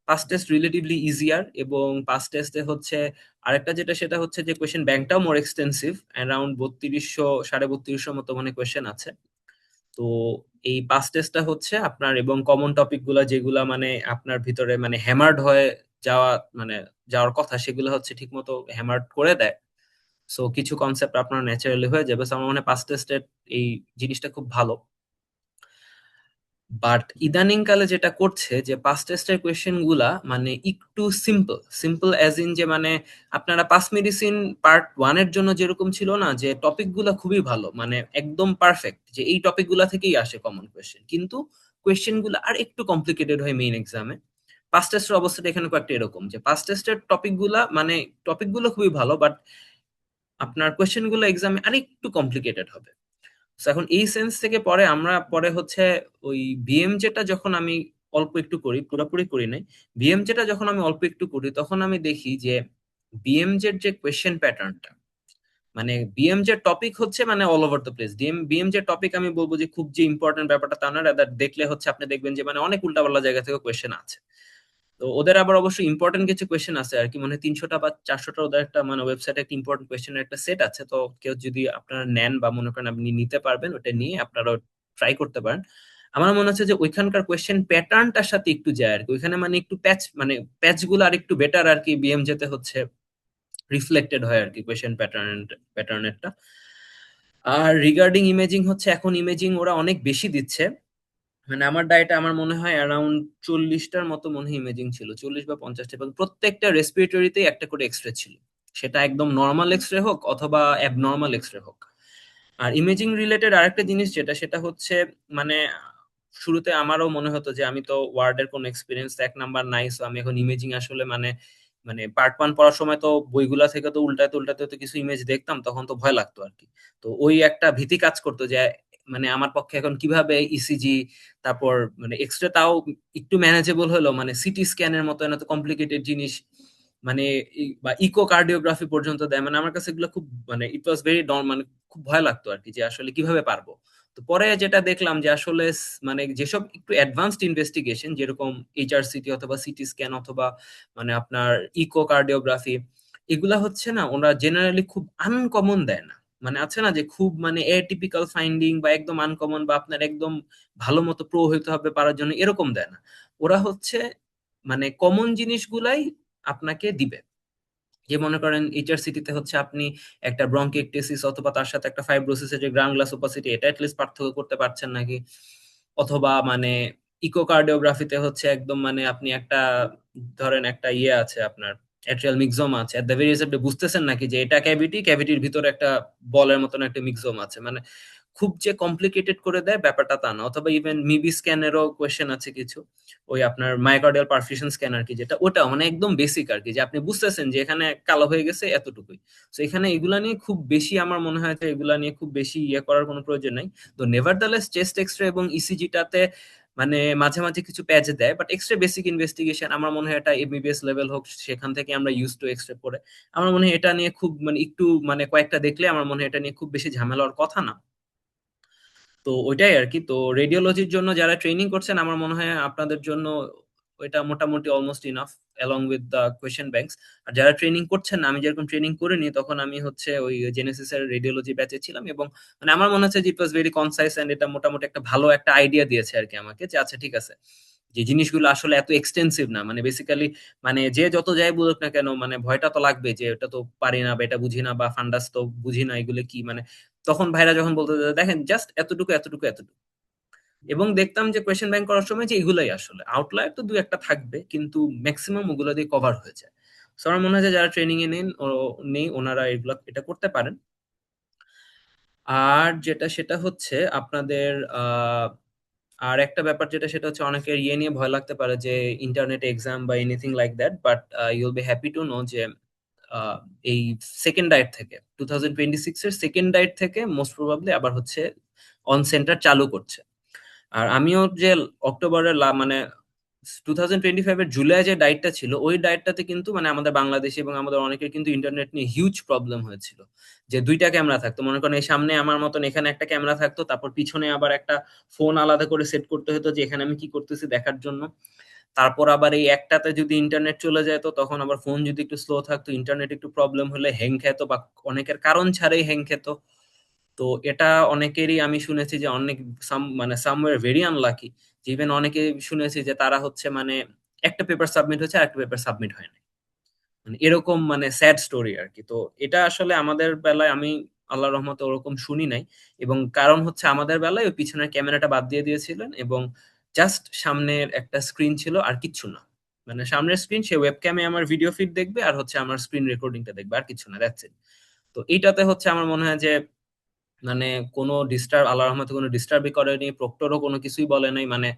পাস টেস্ট রিলেটিভলি ইজিয়ার, এবং পাস টেস্টে হচ্ছে আরেকটা যেটা সেটা হচ্ছে যে কোয়েশ্চেন ব্যাংকটাও মোর এক্সটেন্সিভ, অ্যারাউন্ড 3200 3250 মতো মানে কোয়েশ্চেন আছে। তো এই পাস টেস্টটা হচ্ছে আপনার এবং কমন টপিক গুলা যেগুলা মানে আপনার ভিতরে মানে হ্যামার্ড হয়ে যাওয়া মানে যাওয়ার কথা সেগুলো হচ্ছে ঠিক মতো হ্যামার করে দেয়। সো কিছু কনসেপ্ট আপনার ন্যাচারালি হয়ে যাবে। সো আমার মনে হয় পাস টেস্টের এই জিনিসটা খুব ভালো। বাট ইদানিং কালে যেটা করছে যে পাস টেস্টের কোয়েশ্চেন গুলা মানে একটু সিম্পল সিম্পল অ্যাজ ইন যে মানে আপনারা পাস মেডিসিন পার্ট ওয়ান এর জন্য যেরকম ছিল না যে টপিক গুলা খুবই ভালো, মানে একদম পারফেক্ট, যে এই টপিক গুলা থেকেই আসে কমন কোয়েশ্চেন, কিন্তু কোয়েশ্চেন গুলা আর একটু কমপ্লিকেটেড হয় মেইন এক্সামে। পাস টেস্টের অবস্থাটা এখানে কয়েকটা এরকম যে পাস টেস্টের টপিক গুলা মানে টপিক গুলো খুবই ভালো, বাট আপনার কোয়েশ্চেন গুলো এক্সামে আর একটু কমপ্লিকেটেড হবে। So এখন এই সেন্স থেকে পরে আমরা পরে হচ্ছে ওই বিএম যেটা যখন আমি অল্প একটু করি, পুরোপুরি করি নাই, বিএম যেটা যখন আমি অল্প একটু করি তখন আমি দেখি যে বিএম যে কোয়েশ্চেন প্যাটার্নটা, মানে বিএম যে টপিক হচ্ছে মানে all over the place. BM যে টপিক আমি বলবো যে খুব যে ইম্পর্টেন্ট ব্যাপারটা তা না, রাদার দেখলে হচ্ছে আপনি দেখবেন যে মানে অনেক উল্টাপাল্টা জায়গা থেকে কোয়েশ্চেন আছে। তো ওদের আবার অবশ্যই ইম্পর্টেন্ট কিছু কোয়েশ্চেন আছে আর কি, মানে 300টা বা 400টা ওদের একটা মানে ওয়েবসাইটে একটা ইম্পর্টেন্ট কোয়েশ্চেনের একটা সেট আছে। তো কেউ যদি আপনারা নেন বা মনে করেন আপনি নিতে পারবেন, ওটা নিয়ে আপনারা ট্রাই করতে পারেন। আমার মনে হচ্ছে যে ওইখানকার কোয়েশ্চেন প্যাটার্নটার সাথে একটু যায় আর কি, ওইখানে মানে একটু প্যাচ গুলো আর একটু বেটার আর কি, বিএম যেতে হচ্ছে রিফ্লেক্টেড হয় আর কি কোয়েশ্চেন প্যাটার্নেরটা। আর রিগার্ডিং ইমেজিং হচ্ছে এখন ইমেজিং ওরা অনেক বেশি দিচ্ছে। মানে আমার ডায়েটে আমার মনে হয় অ্যারাউন্ড 40টার মতো মনে হয় ইমেজিং ছিল, 40 বা 50টা, এবং প্রত্যেকটা রেসপিরেটরিতেই একটা করে এক্সরে ছিল, সেটা একদম নর্মাল এক্সরে হোক অথবা অ্যাবনর্মাল এক্সরে হোক। আর ইমেজিং রিলেটেড আরেকটা জিনিস যেটা, সেটা হচ্ছে মানে শুরুতে আমারও মনে হতো যে আমি তো ওয়ার্ডের কোনো এক্সপিরিয়েন্স এক নাম্বার নাই, সো আমি এখন ইমেজিং আসলে মানে মানে পার্ট ওয়ান পড়ার সময় তো বইগুলা থেকে তো উল্টাতে উল্টাতে তো কিছু ইমেজ দেখতাম, তখন তো ভয় লাগতো আর কি। তো ওই একটা ভীতি কাজ করতো যে মানে আমার পক্ষে এখন কিভাবে ইসিজি, তারপর মানে এক্সরে তাও একটু ম্যানেজেবল হলো, মানে সিটি স্ক্যানের মতো এত কমপ্লিকেটেড জিনিস মানে বা ইকোকার্ডিওগ্রাফি পর্যন্ত দেয়, মানে আমার কাছে এগুলো খুব মানে ইট ওয়াজ ভেরি মানে খুব ভয় লাগতো আর কি, যে আসলে কিভাবে পারবো। তো পরে যেটা দেখলাম যে আসলে মানে যেসব একটু অ্যাডভান্সড ইনভেস্টিগেশন যেরকম এইচআরসিটি অথবা সিটি স্ক্যান অথবা মানে আপনার ইকোকার্ডিওগ্রাফি, এগুলা হচ্ছে না ওরা জেনারেলি খুব আনকমন দেয় না, মানে আছে না যে খুব মানে এটিপিক্যাল ফাইন্ডিং বা একদম আনকমন বা আপনার একদম ভালো মতো প্রো হইতে হবে পারার জন্য এরকম দেয় না। ওরা হচ্ছে মানে কমন জিনিসগুলাই আপনাকে দিবে। যে মনে করেন এইচআরসিটি তে হচ্ছে আপনি একটা ব্রঙ্কিএক্টেসিস অথবা তার সাথে একটা ফাইব্রোসিসের যে গ্রানুলাস ওপাসিটি, এটা অ্যাটলিস্ট পার্থক্য করতে পারছেন নাকি, অথবা মানে ইকোকার্ডিওগ্রাফিতে হচ্ছে একদম মানে আপনি একটা ধরেন একটা ইয়ে আছে আপনার অ্যাট্রিয়াল মিক্সোমা আছে, এট দ্য ভেরি রিসেপ্টে বুঝতেছেন নাকি যে এটা ক্যাভিটির ভিতরে একটা বলের মতন একটা মিক্সোম আছে, মানে খুব যে কমপ্লিকেটেড করে দেয় ব্যাপারটা তা না। অথবা ইভেন মিবি স্ক্যানেরও কোয়েশ্চেন আছে কিছু, ওই আপনার মায়োকার্ডিয়াল পারফিউশন স্ক্যানার কি যেটা, ওটা মানে একদম বেসিক আর কি, যে আপনি বুঝতেছেন যে এখানে কালো হয়ে গেছে এতটুকুই। তো এখানে এগুলা নিয়ে খুব বেশি আমার মনে হয় যে এগুলা নিয়ে খুব বেশি ইয়ে করার কোনো প্রয়োজন নাই। তো নেভারদালেস চেস্ট এক্সরে এবং ইসিজিটাতে মানে মাঝে মাঝে কিছু প্যাচ দেয়, বাট এক্সরে বেসিক ইনভেস্টিগেশন আমার মনে হয় এটা এমবিবিএস লেভেল হোক সেখান থেকে আমরা ইউজ টু এক্সরে পড়ে, আমার মনে হয় এটা নিয়ে খুব মানে একটু মানে কয়েকটা দেখলে আমার মনে হয় এটা নিয়ে খুব বেশি ঝামেলা হওয়ার কথা না। তো ওইটাই আর কি। তো রেডিওলজির জন্য যারা ট্রেনিং করছেন আমার মনে হয় আপনাদের জন্য ওইটা মোটামুটি almost enough along with the question banks. আর যারা ট্রেনিং করছেন না, আমি যেরকম ট্রেনিং করিনি তখন আমি হচ্ছে ওই জেনেসিস এর রেডিওলজি ব্যাচে ছিলাম, এবং মানে আমার মনে হচ্ছে যে ইট ওয়াজ ভেরি কনসাইস এন্ড এটা মোটামুটি একটা ভালো একটা আইডিয়া দিয়েছে আর কি আমাকে, যে আচ্ছা ঠিক আছে যে জিনিসগুলো আসলে এত এক্সটেন্সিভ না, মানে বেসিক্যালি মানে যে যত যাই বলুক না কেন মানে ভয়টা তো লাগবে যে এটা তো পারি না বা এটা বুঝি না বা ফান্ডাস তো বুঝি না এগুলো কি, মানে তখন ভাইরা যখন বলতে দেখেন জাস্ট এতটুকু এতটুকু এতটুকু, এবং দেখতাম যে কোয়েশ্চেন ব্যাংক করার সময় যে এগুলাই আসলে আউটলায়ার তো দু একটা থাকবে কিন্তু ম্যাক্সিমাম ওগুলো দিয়ে কভার হয়ে যায়। So আমার মনে হয় যে যারা ট্রেনিং এ নেন ও নেই ওনারা এগুলা এটা করতে পারেন। আর যেটা সেটা হচ্ছে আপনাদের আর একটা ব্যাপার যেটা সেটা হচ্ছে অনেকের ইয়ে নিয়ে ভয় লাগতে পারে যে ইন্টারনেট এক্সাম বা anything like that, but you'll be happy to know যে আহ, এই সেকেন্ড ডায়েট থেকে 2026 এর সেকেন্ড ডায়েট থেকে মোস্ট প্রবাবলি আবার হচ্ছে অন সেন্টার চালু করছে। আর আমিও যে অক্টোবরের মানে 2025-এর জুলাই যে ডায়েটটা ছিল ওই ডায়েটটাতে কিন্তু মানে আমাদের বাংলাদেশে এবং আমাদের অনেকের কিন্তু ইন্টারনেট নিয়ে হিউজ প্রবলেম হয়েছিল, যে দুইটা ক্যামেরা থাকতো, মনে করেন এই সামনে আমার মতন এখানে একটা ক্যামেরা থাকতো, তারপর পিছনে আবার একটা ফোন আলাদা করে সেট করতে হতো যে এখানে আমি কি করতেছি দেখার জন্য। তারপর আবার এই একটাতে যদি ইন্টারনেট চলে যেত তখন আবার ফোন যদি একটু স্লো থাকতো, ইন্টারনেট একটু প্রবলেম হলে হ্যাং খেত বা অনেকের কারণ ছাড়াই হ্যাং খেত। তো এটা অনেকেরই আমি শুনেছি যে অনেক মানে সামওয়্যার ভেরি আনলাকি, ইভেন অনেকে শুনেছি যে তারা হচ্ছে মানে একটা পেপার সাবমিট হয়েছে আর একটা পেপার সাবমিট হয় না, মানে এরকম মানে স্যাড স্টোরি আর কি। তো এটা আসলে আমাদের বেলায় আমি আল্লাহর রহমতে ওরকম শুনি নাই। এবং কারণ হচ্ছে আমাদের বেলায় ওই পিছনের ক্যামেরাটা বাদ দিয়ে দিয়েছিলেন এবং জাস্ট সামনের একটা স্ক্রিন ছিল আর কিচ্ছু না। মানে সামনের স্ক্রিন, সে ওয়েবক্যামে আমার ভিডিও ফিড দেখবে আর হচ্ছে আমার স্ক্রিন রেকর্ডিংটা দেখবে, আর কিছু না, দ্যাটস ইট। তো এইটাতে হচ্ছে আমার মনে হয় যে মানে কোনো ডিস্টার্ব, আল্লাহর রহমতে কোনো ডিস্টার্বই করেনি, প্রক্টরও কোনো কিছুই বলে নাই। মানে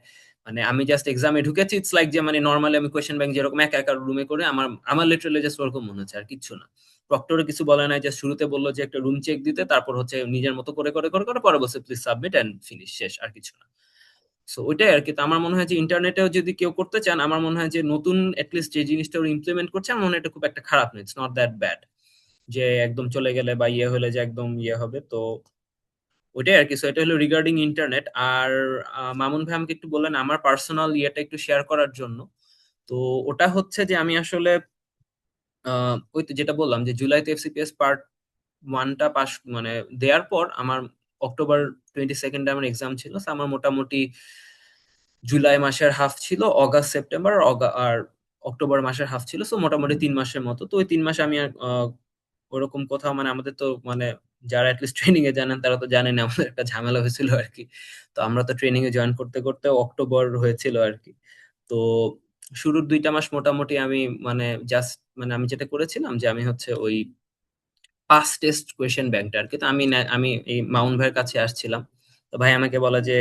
মানে আমি জাস্ট এক্সামে ঢুকেছি, ইটস লাইক যে মানে নর্মালি আমি কোয়েশ্চেন ব্যাংক যেরকম একা একা রুমে করে আমার আমার লিটারালি জাস্ট ওরকম মনে হচ্ছে, আর কিচ্ছু না। প্রক্টরও কিছু বলে নাই, যে শুরুতে বললো যে একটা রুম চেক দিতে, তারপর হচ্ছে নিজের মতো করে করে করে করে পরে বলছে প্লিজ সাবমিট এন্ড ফিনিশ, শেষ, আর কিছু না। সো ওইটাই আর কি। তো আমার মনে হয় যে ইন্টারনেটেও যদি কেউ করতে চান, আমার মনে হয় যে নতুন এটলিস্ট যে জিনিসটা ওরা ইমপ্লিমেন্ট করছে, আমার মনে হয় এটা খুব একটা খারাপ নয়, ইটস নট দ্যাট ব্যাড। যে একদম চলে গেলে বা ইয়ে হলে যে একদম ইয়ে হবে। তো ওইটাই আর কি। সো এটা হলো রিগার্ডিং ইন্টারনেট। আর মামুন ভাই আমাকে একটু বললেন আমার পার্সোনাল ইয়েটা একটু শেয়ার করার জন্য। তো ওটা হচ্ছে যে আমি আসলে ওই তো যেটা বললাম যে জুলাইতে এফসিপিএস পার্ট ওয়ানটা পাস মানে দেওয়ার পর আমার অক্টোবর 22 আমার এক্সাম ছিল। So আমার মোটামুটি জুলাই মাসের হাফ ছিল, অগাস্ট সেপ্টেম্বর আর অক্টোবর মাসের হাফ ছিল। সো মোটামুটি 3 মাসের মতো। তো ওই 3 মাসে আমি আর ওরকম কোথাও মানে আমাদের তো মানে যারা অ্যাটলিস্ট ট্রেনিং এ জানেন তারা তো জানেন আমাদের একটা ঝামেলা হয়েছিল আর কি। তো আমরা তো ট্রেনিং এ জয়েন করতে করতে অক্টোবর হয়েছিল আর কি। তো শুরুর 2টা মাস মোটামুটি আমি মানে জাস্ট মানে আমি যেটা করেছিলাম যে আমি হচ্ছে ওই পাস টেস্ট কোয়েশ্চেন ব্যাংকটা আর কি। তো আমি এই মাউন্ট ভাইয়ের কাছে আসছিলাম। তো ভাই আমাকে বলা যে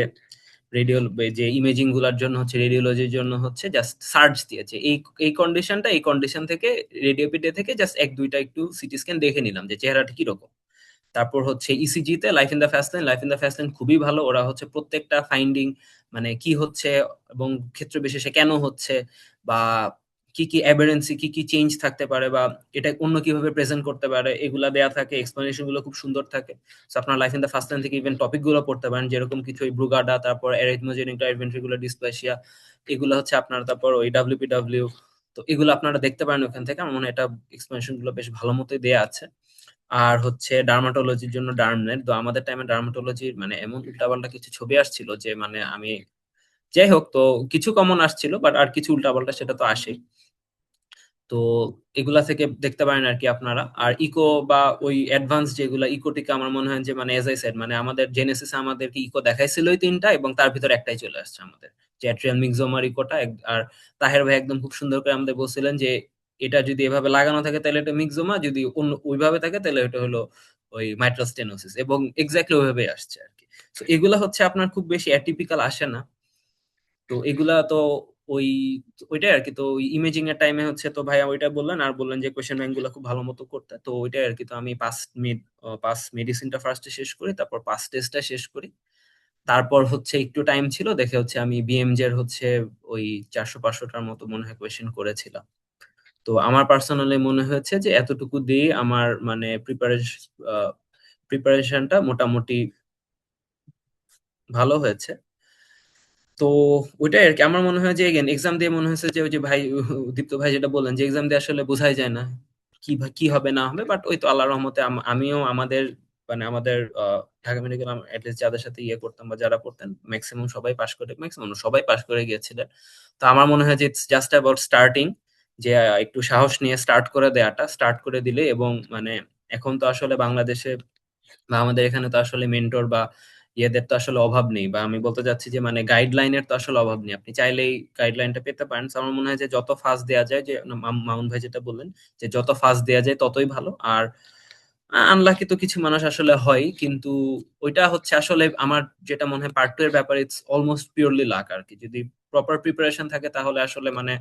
রেডিও যে ইমেজিং গুলার জন্য হচ্ছে, রেডিওলজির জন্য হচ্ছে জাস্ট সার্চ দিয়েছে এই এই কন্ডিশনটা, এই কন্ডিশন থেকে রেডিওপিডে থেকে জাস্ট এক দুইটা একটু সিটি স্ক্যান দেখে নিলাম যে চেহারাটা কিরকম। তারপর হচ্ছে ইসিজি তে life in the fast line, life in the fast line খুবই ভালো। ওরা হচ্ছে প্রত্যেকটা ফাইন্ডিং মানে কি হচ্ছে এবং ক্ষেত্র বিশেষে কেন হচ্ছে, বা কি কি এভিডেন্সি, কি কি চেঞ্জ থাকতে পারে, বা এটা অন্য কিভাবে প্রেজেন্ট করতে পারে, এগুলা দেয়া থাকে, এক্সপ্লেনেশন গুলো খুব সুন্দর থাকে। তো আপনার life in the first line থেকে ইভেন টপিক গুলো পড়তে পারেন, যেরকম কিছু ওই ব্রুগাডা, তারপর এরিথমোজেনিক ভেন্ট্রিকুলার ডিসপ্লেসিয়া, এগুলো হচ্ছে আপনার, তারপর ওই ডাব্লিউপিডব্লিউ। তো এগুলো আপনারা দেখতে পারেন ওখান থেকে। আমার মনে হয় এটা এক্সপ্লেনেশন গুলো বেশ ভালো মতোই দেয়া আছে। আর হচ্ছে ডার্মাটোলজির জন্য ডার্মনেট। তো আমাদের টাইমে ডার্মাটোলজির মানে এমন উল্টাপাল্টা কিছু ছবি আসছিল যে মানে আমি, যাই হোক, তো কিছু কমন আসছিল বাট আর কিছু উল্টাপাল্টা সেটা তো আসেই। তো এগুলা থেকে দেখতে পারেন আর কি আপনারা। আর ইকো বা ওই অ্যাডভান্স যেগুলা ইকোটিকে আমার মনে হয় যে মানে এজ আই সেড মানে আমাদের জেনেসিস আমাদেরকে ইকো দেখাইছিল ওই তিনটা, এবং তার ভিতর একটাই চলে আসছে আমাদের, যে অ্যাট্রিয়াল মিক্সোমার ইকোটা। আর তাহের ভাই একদম খুব সুন্দর করে আমাদের বলছিলেন যে এটা যদি এভাবে লাগানো থাকে তাহলে এটা মিক্সোমা, যদি অন্য ওইভাবে থাকে তাহলে এটা হলো ওই মাইট্রাল স্টেনোসিস, এবং এক্স্যাক্টলি ওইভাবে আসছে আর কি। তো এগুলা হচ্ছে আপনার খুব বেশি অ্যাটিপিক্যাল আসে না। তো এগুলা তো ওই ওইটাই আর কি। তো ইমেজিং এর টাইমে হচ্ছে তো ভাইয়া ওইটা বললেন, আর বললেন যে কোয়েশ্চেন ব্যাংক গুলো খুব ভালো মতো করতে। তো ওইটাই আর কি। তো আমি পাস মেডিসিনটা ফার্স্টে শেষ করি, তারপর পাস টেস্টটা শেষ করি। তারপর হচ্ছে একটু টাইম ছিল দেখে হচ্ছে আমি বিএমজে এর হচ্ছে ওই 400-500টার মতো মনে হয় কোয়েশ্চেন করেছিলাম। তো আমার পার্সোনালি মনে হয়েছে যে এতটুকু দিয়ে আমার মানে প্রিপারেশনটা মোটামুটি ভালো হয়েছে। তো ওইটাই আর কি। আমার মনে হয় যে এক্সাম দিয়ে মনে হয়েছে যে ওই যে ভাই দীপ্ত ভাই যেটা বললেন যে এক্সাম দিয়ে আসলে বোঝাই যায় না কি হবে না হবে। বাট ওই তো আল্লাহর রহমতে আমিও আমাদের মানে আমাদের ঢাকা মেডিকেল অ্যাটলিস্ট যাদের সাথে ইয়ে করতাম বা যারা পড়তেন ম্যাক্সিমাম সবাই পাশ করে, ম্যাক্সিমাম সবাই পাশ করে গিয়েছিলেন। তো আমার মনে হয় যে ইটস জাস্ট অ্যাবাউট স্টার্টিং, যে একটু সাহস নিয়ে স্টার্ট করে দেয়াটা, স্টার্ট করে দিলে। এবং মানে এখন তো আসলে বাংলাদেশে বা আমাদের এখানে তো আসলে মেন্টর বা ইয়েদের তো আসলে অভাব নেই, বা আমি বলতে চাচ্ছি যে মানে গাইডলাইনের তো আসলে অভাব নেই, আপনি চাইলেই গাইডলাইনটা পেতে পারেন। So আমার মনে হয় যে যত ফাস্ট দেওয়া যায়, যে মামুন ভাই যেটা বললেন যে যত ফাস্ট দেওয়া যায় ততই ভালো। আর আনলাকি তো কিছু মানুষ আসলে হয়, কিন্তু ওইটা হচ্ছে আসলে আমার যেটা মনে হয় পার্ট 2 এর ব্যাপারে ইটস অলমোস্ট পিওরলি লাক আর কি। যদি প্রপার প্রিপারেশন থাকে তাহলে আসলে মানে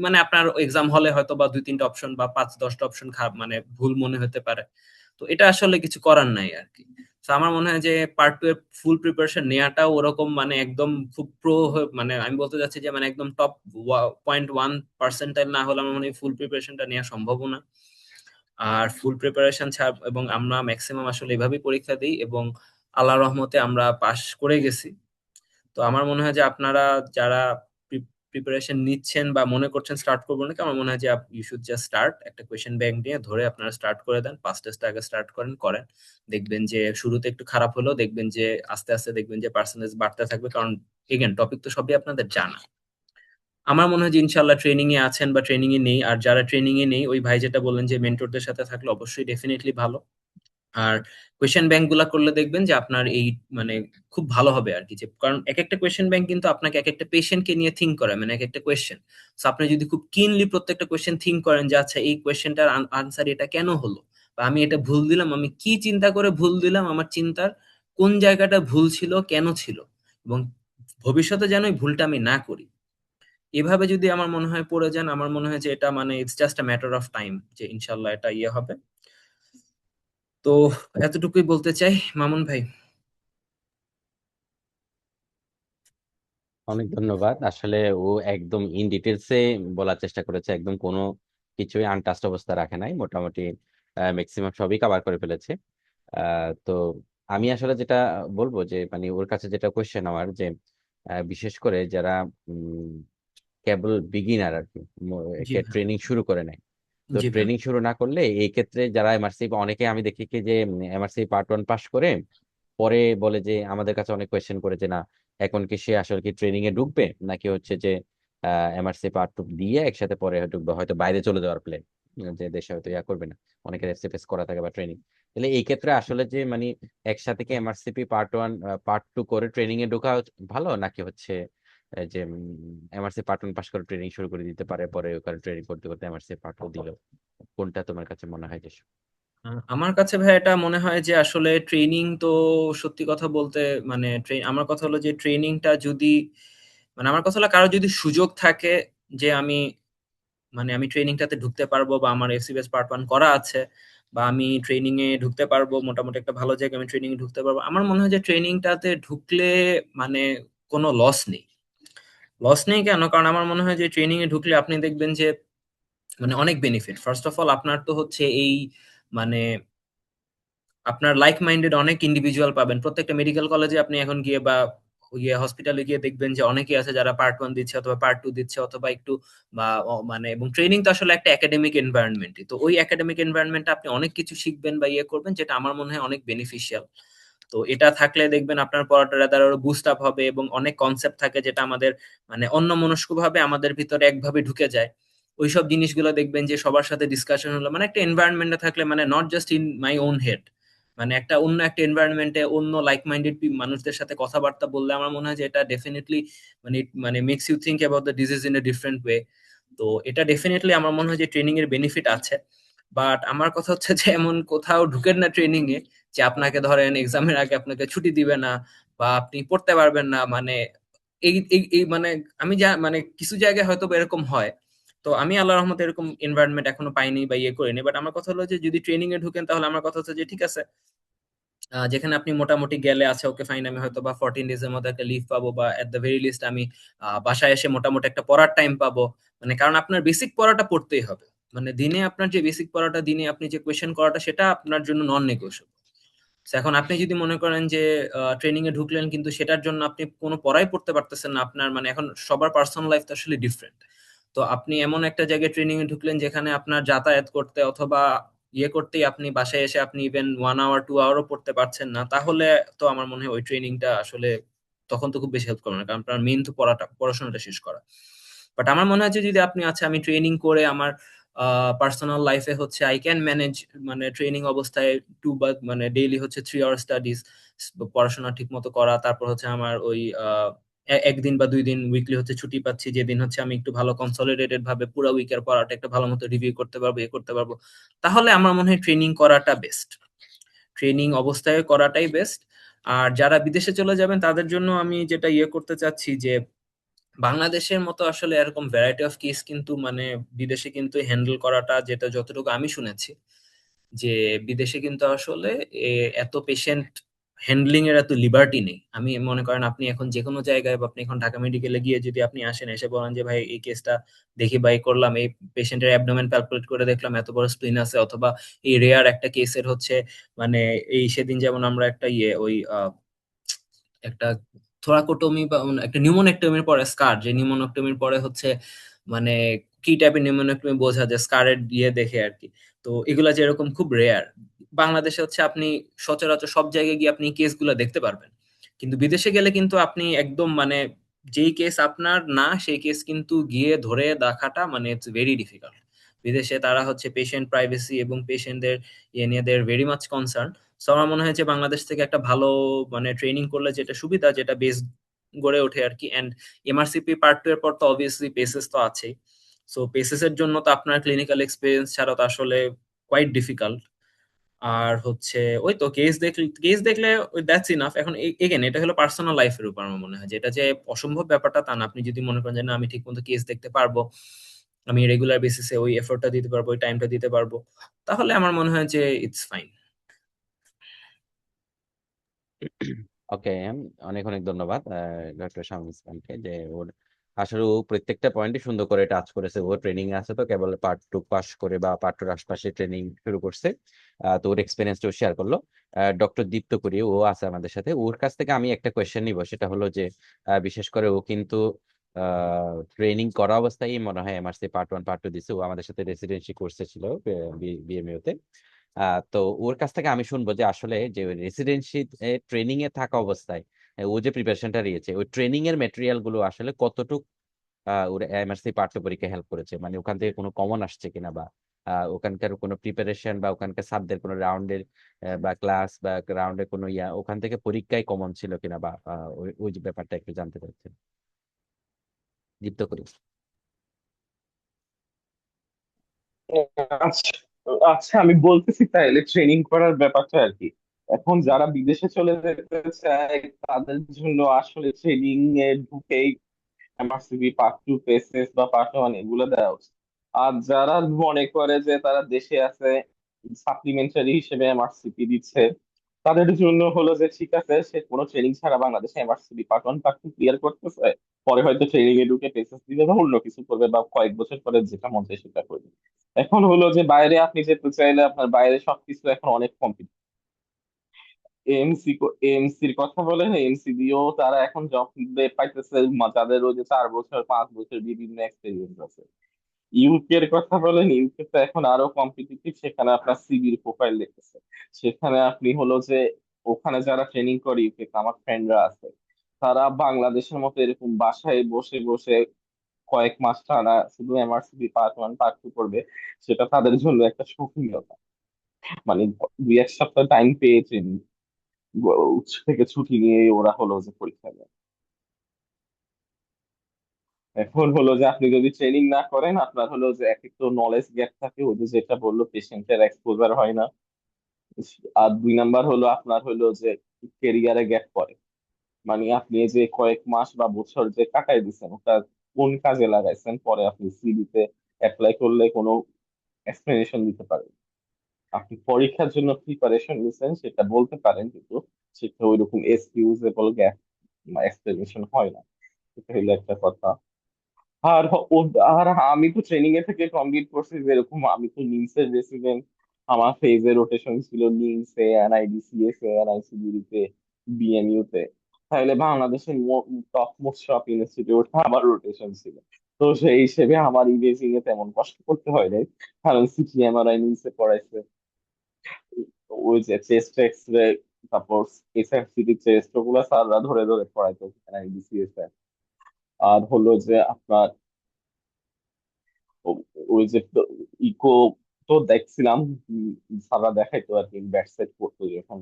মানে আপনার এক্সাম হলে হয়তো বা 2-3টা অপশন বা 5-10টা অপশন মানে ভুল মনে হতে পারে। তো এটা আসলে কিছু করার নাই আর কি। তো আমার মনে হয় যে পার্ট 2 এর ফুল প্রিপারেশন নেওয়াটাও ওরকম মানে একদম খুব মানে আমি বলতে চাচ্ছি যে মানে একদম টপ 0.1% না হলে আমার মনে হয় ফুল প্রিপারেশনটা নেওয়া সম্ভব না। আর ফুল প্রিপারেশন ছাড়া, এবং আমরা ম্যাক্সিমাম আসলে এভাবেই পরীক্ষা দিই, এবং আল্লাহর রহমতে আমরা পাশ করে গেছি। তো আমার মনে হয় যে আপনারা যারা প্রিপারেশন নিচ্ছেন বা মনে করছেন স্টার্ট করবো নাকি, আমার মনে হয় যে ইউ শুড জাস্ট স্টার্ট। একটা কোয়েশ্চেন ব্যাংক নিয়ে ধরে আপনারা স্টার্ট করে দেন, পাঁচ টেস্ট আগে স্টার্ট করেন। দেখবেন যে শুরুতে একটু খারাপ হলেও দেখবেন যে আস্তে আস্তে দেখবেন যে পার্সেন্টেজ বাড়তে থাকবে, কারণ এগেন টপিক তো সবই আপনাদের জানা। আমার মনে হয় যে ইনশাল্লাহ ট্রেনিং এ আছেন বা ট্রেনিং এ নেই, আর যারা ট্রেনিং এ নেই ওই ভাই যেটা বললেন যে মেন্টরদের সাথে থাকলে অবশ্যই ডেফিনেটলি ভালো। আর কোয়েশ্চেন ব্যাংক গুলা করলে দেখবেন যে আপনার এই মানে খুব ভালো হবে আর কি, যে কারণ এক একটা কোয়েশ্চেন ব্যাংক কিন্তু আপনাকে এক একটা পেশেন্টকে নিয়ে থিঙ্ক করে, মানে এক একটা কোয়েশ্চেন। তো আপনি যদি খুব কিনলি প্রত্যেকটা কোয়েশ্চেন থিঙ্ক করেন যে আচ্ছা এই কোয়েশ্চেনটার আনসার এটা কেন হলো, বা আমি এটা ভুল দিলাম, আমি কি চিন্তা করে ভুল দিলাম, আমার চিন্তার কোন জায়গাটা ভুল ছিল, কেন ছিল, এবং ভবিষ্যতে যেন এই ভুলটা আমি না করি, এভাবে যদি আমার মনে হয় পড়ে যান, আমার মনে হয় যে এটা মানে it's just a matter of time যে ইনশাল্লাহ এটা ইয়ে হবে। তো এতটুকুই বলতে চাই মামুন ভাই। অনেক ধন্যবাদ। আসলে ও একদম ইন ডিটেলসে বলার চেষ্টা করেছে, একদম কোনো কিছুই আনটাস্ট অবস্থা রাখে নাই, মোটামুটি ম্যাক্সিমাম সবই কভার করে ফেলেছে। তো আমি আসলে যেটা বলবো যে মানে ওর কাছে যেটা কোয়েশ্চেন আমার যে বিশেষ করে যারা কেবল বিগিনার আর কি, জি ভাই। ট্রেনিং শুরু করে নেয়, তো জি ভাই। ট্রেনিং শুরু না করলে এই ক্ষেত্রে যারা এমআরসি, অনেকে আমি দেখি কি যে এমআরসি পার্ট ওয়ান পাস করে পরে বলে যে আমাদের কাছে অনেক কোয়েশ্চেন করে যে না, এখন কি সে আসলে কি ট্রেনিং এ ঢুকবে নাকি হচ্ছে যে এমআরসি পার্ট টু দিয়ে একসাথে পরে ঢুকবে, হয়তো বাইরে চলে যাওয়ার প্ল্যান, যে দেশে হয়তো ইয়া করবে না, অনেকের এফসিএফএস করা থাকে বা ট্রেনিং। তাহলে এই ক্ষেত্রে আসলে যে মানে একসাথে কি MRCP part one part two করে ট্রেনিং এ ঢোকা ভালো, নাকি হচ্ছে যে এমআরসি পার্ট ওয়ান পাস করে ট্রেনিং শুরু করে দিতে পারে, পরে ওখানে ট্রেনিং করতে করতে এমআরসি পার্ট টু দিল, কোনটা তোমার কাছে মনে হয় যে? আমার কাছে ভাই এটা মনে হয় যে আসলে ট্রেনিং তো সত্যি কথা বলতে মানে আমার কথা হলো যে ট্রেনিংটা যদি মানে আমার কথা হলো কারো যদি সুযোগ থাকে যে আমি ট্রেনিংটাতে ঢুকতে পারবো বা আমার এফসিবিএস পার্ট ওয়ান করা আছে, বা আমি ট্রেনিং এ ঢুকতে পারবো মোটামুটি একটা ভালো জায়গায় আমি ট্রেনিং এ ঢুকতে পারবো, আমার মনে হয় যে ট্রেনিংটাতে ঢুকলে মানে কোনো লস নেই। লস নেই কেন? কারণ আমার মনে হয় যে ট্রেনিং এ ঢুকলে আপনি দেখবেন যে মানে অনেক বেনিফিট। ফার্স্ট অফ অল আপনার তো হচ্ছে এই মানে আপনার লাইক মাইন্ডেড অনেক ইন্ডিভিজুয়াল পাবেন প্রত্যেকটা মেডিকেল কলেজে। আপনি এখন গিয়ে বা হসপিটালে গিয়ে দেখবেন যে অনেকেই আছে যারা পার্ট ওয়ান দিচ্ছে অথবা পার্ট টু দিচ্ছে অথবা একটু বা মানে এবং ট্রেনিং তো আসলে একটা একাডেমিক এনভায়রনমেন্টই, তো ওই একাডেমিক এনভায়রনমেন্টে আপনি অনেক কিছু শিখবেন বা করবেন, যেটা আমার মনে হয় অনেক বেনিফিশিয়াল। তো এটা থাকলে দেখবেন আপনার পড়াটা রাদার আরো বুস্ট আপ হবে, এবং অনেক কনসেপ্ট থাকে যেটা আমাদের মানে অন্য মনস্ক ভাবে আমাদের ভিতরে একভাবে ঢুকে যায়। ওইসব জিনিসগুলো দেখবেন যে সবার সাথে ডিসকাশন হলো, মানে একটা এনভায়রনমেন্টে থাকলে মানে not just in my own head, মানে একটা অন্য একটা এনভায়রনমেন্টে অন্য লাইক মাইন্ডেড মানুষদের সাথে কথাবার্তা বললে আমার মনে হয় যে এটা ডেফিনেটলি মানে makes you think about the disease in a different way. তো এটা ডেফিনেটলি আমার মনে হয় যে ট্রেনিং এর বেনিফিট আছে। বাট আমার কথা হচ্ছে যে এমন কোথাও ঢুকেন না ট্রেনিং এ যে আপনাকে ধরেন এক্সামের আগে আপনাকে ছুটি দিবে না বা আপনি পড়তে পারবেন না, মানে এই মানে আমি যা মানে কিছু জায়গায় হয়তো বা এরকম হয়। তো আমি আল্লাহ রহমতে এরকম এনভায়রনমেন্ট এখনো পাইনি বা করিনি, বাট আমার কথা হলো যে যদি ট্রেনিং এ ঢুকেন তাহলে আমার কথা হচ্ছে যে ঠিক আছে, যেখানে আপনি মোটামুটি গেলে আছে ওকে ফাইন, আমি হয়তো বা 14 ডেজ এর মধ্যে একটা লিভ পাবো, বা এট দ্য ভেরি লিস্ট আমি বাসায় এসে মোটামুটি একটা পড়ার টাইম পাবো। মানে কারণ আপনার বেসিক পড়াটা পড়তেই হবে, মানে দিনে আপনার যে বেসিক পড়াটা, দিনে আপনি যে কোয়েশ্চেন করাটা, সেটা আপনার জন্য নন নেগোশিয়েবল। এখন আপনি যদি মনে করেন যে ট্রেনিং এ ঢুকলেন কিন্তু সেটার জন্য আপনি কোনো পড়াই পড়তে পারতেছেন না, আপনার মানে এখন সবার পার্সোনাল লাইফ তো আসলে ডিফারেন্ট। তো আপনি এমন একটা জায়গায় ট্রেনিং এ ঢুকলেন যেখানে আপনার যাতায়াত করতে অথবা করতেই আপনি বাসায় এসে আপনি ইভেন 1 আওয়ার 2 আওয়ারও পড়তে পারছেন না, তাহলে তো আমার মনে হয় ওই ট্রেনিংটা আসলে তখন তো খুব বেশি হেল্প করবে না, কারণ আপনার মেইন তো পড়াশোনাটা শেষ করা। বাট আমার মনে হয় যে যদি আপনি আচ্ছা আমি ট্রেনিং করে আমার পার্সোনাল লাইফে হচ্ছে আই ক্যান ম্যানেজ, মানে ট্রেনিং অবস্থায় টু বা মানে ডেইলি হচ্ছে 3 আওয়ার স্টাডিজ, পড়াশোনা ঠিক মতো করা, তারপর হচ্ছে আমার ওই একদিন বা 2 দিন উইকলি হচ্ছে ছুটি পাচ্ছি, যেদিন হচ্ছে আমি একটু ভালো কনসলিডেটেড ভাবে পুরো উইকের পড়াটা একটা ভালো মতো রিভিউ করতে পারবো, করতে পারবো, তাহলে আমার মনে হয় ট্রেনিং করাটা বেস্ট, ট্রেনিং অবস্থায় করাটাই বেস্ট। আর যারা বিদেশে চলে যাবেন তাদের জন্য আমি যেটা করতে চাচ্ছি যে বাংলাদেশের মতো আসলে এরকম ভ্যারাইটি অফ কেস কিন্তু মানে বিদেশে কিন্তু হ্যান্ডেল করাটা, যেটা যতটুকু আমি শুনেছি যে বিদেশে কিন্তু আসলে এত পেশেন্ট হ্যান্ডলিং এর এত লিবার্টি নেই। আমি মনে করেন আপনি এখন যে কোনো জায়গায় বা আপনি এখন ঢাকা মেডিকেলে গিয়ে যদি আপনি আসেন, এসে বলেন যে ভাই এই কেসটা দেখি বাই করলাম, এই পেশেন্টের অ্যাবডোমেন ক্যালকুলেট করে দেখলাম এত বড় স্প্লিন আছে, অথবা এই রেয়ার একটা কেসের হচ্ছে মানে এই সেদিন যেমন আমরা একটা ওই একটা থোরাকোটমি বা একটা নিউমোনেক্টমির পরে স্কার, যে নিউমোনেক্টমির পরে হচ্ছে মানে কি টাইপের নিউমোনেক্টমি বোঝা যায় স্কারের দেখে আর কি। তো এগুলা যেরকম খুব রেয়ার, বাংলাদেশে হচ্ছে আপনি সচরাচর সব জায়গায় গিয়ে আপনি কেসগুলো দেখতে পারবেন, কিন্তু বিদেশে গেলে কিন্তু আপনি একদম মানে যেই কেস আপনার না সেই কেস কিন্তু গিয়ে ধরে দেখাটা মানে ইটস ভেরি ডিফিকাল্ট। বিদেশে তারা হচ্ছে পেশেন্ট প্রাইভেসি এবং পেশেন্টদের ইয়ে নিয়ে দের ভেরি মাচ কনসার্ন। সো আমার মনে হয় যে বাংলাদেশ থেকে একটা ভালো মানে ট্রেনিং করলে যেটা সুবিধা, যেটা বেস গড়ে ওঠে আর কি। এন্ড এমআরসিপি পার্ট 2 এর পর তো অবভিয়াসলি পেসেস তো আছেই। সো পেসেস এর জন্য তো আপনার ক্লিনিক্যাল এক্সপিরিয়েন্স ছাড়া তো আসলে কোয়াইট ডিফিকাল্ট। আর হচ্ছে ওই তো কেস দেখলে দ্যাটস ইনাফ। এখন এগেন এটা হলো পার্সোনাল লাইফের উপর আমার মনে হয়, যেটা যে অসম্ভব ব্যাপারটা তা না। আপনি যদি মনে করেন যে না আমি ঠিক মতো কেস দেখতে পারবো, আমি রেগুলার বেসিসে ওই এফোর্টটা দিতে পারবো, ওই টাইমটা দিতে পারবো, তাহলে আমার মনে হয় যে ইটস ফাইন। ওকে, অনেক অনেক ধন্যবাদ ডক্টর শামীম ইসলামকে, যে ওর আসলে ও প্রত্যেকটা পয়েন্টে সুন্দর করে টাচ করেছে। ও ট্রেনিং আছে তো কেবল পার্ট টু পাস করে বা পার্ট টুর আশপাশে ট্রেনিং শুরু করছে। তো ওর এক্সপিরিয়েন্সটাও শেয়ার করলো। ডক্টর দীপ্ত করি ও আছে আমাদের সাথে, ওর কাছ থেকে আমি একটা কোয়েশ্চেন নিব। সেটা হলো যে বিশেষ করে ও কিন্তু ট্রেনিং করা অবস্থায় মনে হয় MRC part one part two দিছে। ও আমাদের সাথে রেসিডেন্সি কোর্সে ছিল বিএমইউ তে। তো ওর কাছ থেকে আমি শুনবো যে আসলে যে রেসিডেন্সি ট্রেনিং এ থাকা অবস্থায় ও যে প্রিপারেশনটা নিয়েছে, ওই ট্রেনিং এর মেটেরিয়াল গুলো আসলে কতটুকু ওর এমআরসি পার্ট পরীক্ষায় হেল্প করেছে, মানে ওখান থেকে কোনো কমন আসছে কিনা, বা ওখানকার কোনো প্রিপারেশন বা ওখানকার সাবদের কোনো রাউন্ডের বা ক্লাস বা রাউন্ডের কোনো ওখান থেকে পরীক্ষায় কমন ছিল কিনা, বা ওই ওই যে ব্যাপারটা একটু জানতে চাচ্ছেন। দীপ্ত করি। আচ্ছা, আচ্ছা, আমি বলতেছি তাহলে ট্রেনিং করার ব্যাপারটা আর কি। এখন যারা বিদেশে চলে যেতে চায় তাদের জন্য আসলে ট্রেনিং এ ঢুকেই এমআরসিবি পার্ট টু পেসেস বা পার্ট ওয়ান এগুলো দেওয়া উচিত। আর যারা মনে করে যে তারা দেশে আছে, সাপ্লিমেন্টারি হিসেবে এমআরসিপি দিচ্ছে, তাদের জন্য হলো যে ঠিক আছে, সে কোনো ট্রেনিং ছাড়া বাংলাদেশে MRCP part one part two clear করতেছে, পরে হয়তো ট্রেনিং এ ঢুকে পেসেস দিবে বা অন্য কিছু করবে বা কয়েক বছর পরে যেটা মন চায় সেটা করবে। এখন হলো যে বাইরে আপনি যেতে চাইলে আপনার বাইরে সবকিছু এখন অনেক কম্পিটিটিভ। এএমসি এএমসির কথা বলেন, এএমসি দিয়েও তারা এখন জব পাইতেছে যাদের ওই যে 4 বছর 5 বছর বিভিন্ন এক্সপিরিয়েন্স আছে। ইউকে এর কথা বলেন, ইউকে তো এখন আরো কম্পিটিটিভ, সেখানে আপনার সিভির প্রোফাইল দেখতেছে। সেখানে আপনি হলো যে ওখানে যারা ট্রেনিং করে ইউকে, আমার ফ্রেন্ডরা আছে, তারা বাংলাদেশের মতো এরকম বাসায় বসে বসে কয়েক মাস টানা শুধু এমআরসিবি পার্ট ওয়ান পার্ট টু করবে, সেটা তাদের জন্য একটা শৌখিনতা। মানে 2-1 সপ্তাহ টাইম পেয়ে ট্রেনিং থেকে ছুটি নিয়ে ওরা হলো যে পরীক্ষা দেয়। এখন হলো যে আপনি যদি ট্রেনিং না করেন, আপনার হলো যে এক তো নলেজ গ্যাপ থাকে, ওই যে যেটা বললো পেশেন্টের এক্সপোজার হয় না। আর 2 নাম্বার হলো আপনার হলো যে কেরিয়ারে গ্যাপ পড়ে। মানে আপনি এই যে কয়েক মাস বা বছর যে কাটাই দিচ্ছেন, ওটা কোন কাজে লাগাইছেন পরে আপনি সিভিতে অ্যাপ্লাই করলে কোনো এক্সপ্লেনেশন দিতে পারেন। আপনি পরীক্ষার জন্য প্রিপারেশন নিচ্ছেন সেটা বলতে পারেন, কিন্তু সেটা ওইরকম এক্সকিউজেবল গ্যাপ এক্সপ্লেনেশন হয় না। এটা হলো একটা কথা। আর আর আমি তো ট্রেনিং এ থেকে কমপ্লিট করছি, যেরকম আমি তো নিমসের রেসিডেন্ট। আমার ফেজের রোটেশন ছিল নিমসে, এনআইডিসিএস এ, এনআইসিবিডি তে, বিএমইউ তে। তাহলে বাংলাদেশের টপ মোস্ট সব ইনস্টিটিউট আমার রোটেশন ছিল। তো সেই হিসেবে আমার ইমেজিং এ তেমন কষ্ট করতে হয় নাই, কারণ সিটি এমআরআই নিমসে পড়াইছে। ওই যে চেস্ট এক্স রে, তারপর এসএফসিটি চেস্ট, ওগুলা স্যাররা ধরে ধরে পড়াইতো এনআইডিসিএস এ। আর হলো যে আপনার ওই যে ইকো তো দেখছিলাম, সারা দেখাইতো আর কি ব্যাট সেট করতো যখন।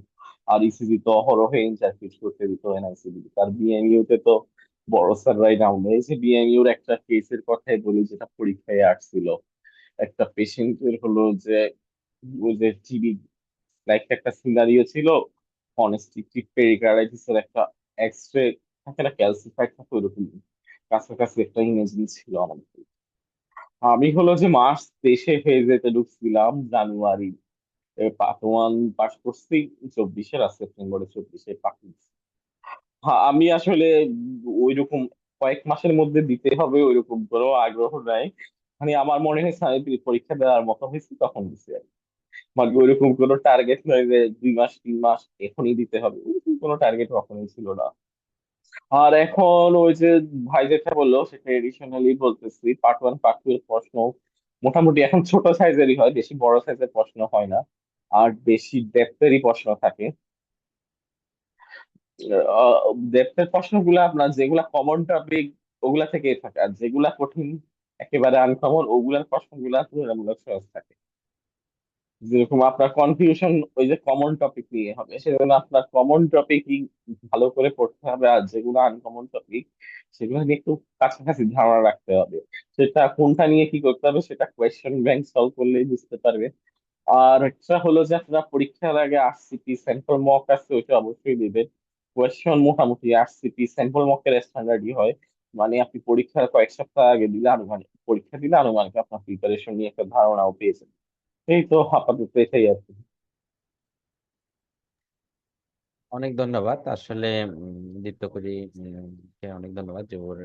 আর ইসিজি তো অহরহে ইন্টারফিট করতে দিত এনআইসিবি। তার বিএমইউ তে তো বড় স্যাররাই ডাউন। এই যে বিএমইউর একটা কেসের কথাই বলি, যেটা পরীক্ষায় আসছিল। একটা পেশেন্টের হলো যে ওই যে টিবি লাইক একটা সিনারিও ছিল, কনস্ট্রিক্টিভ পেরিকার্ডাইটিসের একটা এক্সরে থাকে না, ক্যালসিফাইড থাকে ওইরকম কাছাকাছি একটা ইমেজিং ছিল আমাদের। আমি হলো যে মার্চ 23-এ ফেজেতে ঢুকছিলাম জানুয়ারি, পার্ট ওয়ান পাস করছি 24-এর, আর সেপ্টেম্বরে 24-এ পাস করছি। হ্যাঁ, আমি আসলে ওই রকম কয়েক মাসের মধ্যে দিতে হবে ওইরকম কোনো আগ্রহ নাই। মানে আমার মনে হয়েছে আমি পরীক্ষা দেওয়ার মতো হয়েছে তখন দিছি আর কি। মানে ওইরকম কোনো টার্গেট নয় যে 2 মাস 3 মাস এখনই দিতে হবে, ওইরকম কোনো টার্গেট কখনোই ছিল না। আর এখন ওই যে ভাই যেটা বললো সেটা এডিশনালি বলতেছি, পার্ট ওয়ান পার্ট টু এর প্রশ্ন মোটামুটি এখন ছোট সাইজেরই হয়, বেশি বড় সাইজের প্রশ্ন হয় না। আর বেশি ডেপথেরই প্রশ্ন থাকে। ডেপথের প্রশ্নগুলো আপনার যেগুলা কমন টপিক ওগুলা থেকেই থাকে, আর যেগুলা কঠিন একেবারে আনকমন ওগুলার প্রশ্নগুলা তুলনামূলক সহজ থাকে। যেরকম আপনার কনফিউশন ওই যে কমন টপিক নিয়ে হবে, সেজন্য আপনার কমন টপিকই ভালো করে পড়তে হবে, আর যেগুলো আনকমন টপিক সেগুলো নিয়ে একটু কাছাকাছি ধারণা রাখতে হবে। সেটা কোনটা নিয়ে কি করতে হবে সেটা কোয়েশ্চেন ব্যাংক সলভ করলেই বুঝতে পারবে। আর একটা হলো যে আপনারা পরীক্ষার আগে আরসিপি স্যাম্পল মক আছে, ওইটা অবশ্যই দিবেন। কোয়েশ্চেন মোটামুটি আরসিপি স্যাম্পল মকের স্ট্যান্ডার্ডই হয়, মানে আপনি পরীক্ষার কয়েক সপ্তাহ আগে দিলে আনুমানিক, পরীক্ষা দিলে আনুমানিক আপনার প্রিপারেশন নিয়ে একটা ধারণাও পেয়েছেন। এই তো আপাতত এটাই আর কি। অনেক ধন্যবাদ আসলে দীপ্ত করি কে অনেক ধন্যবাদ যে ওর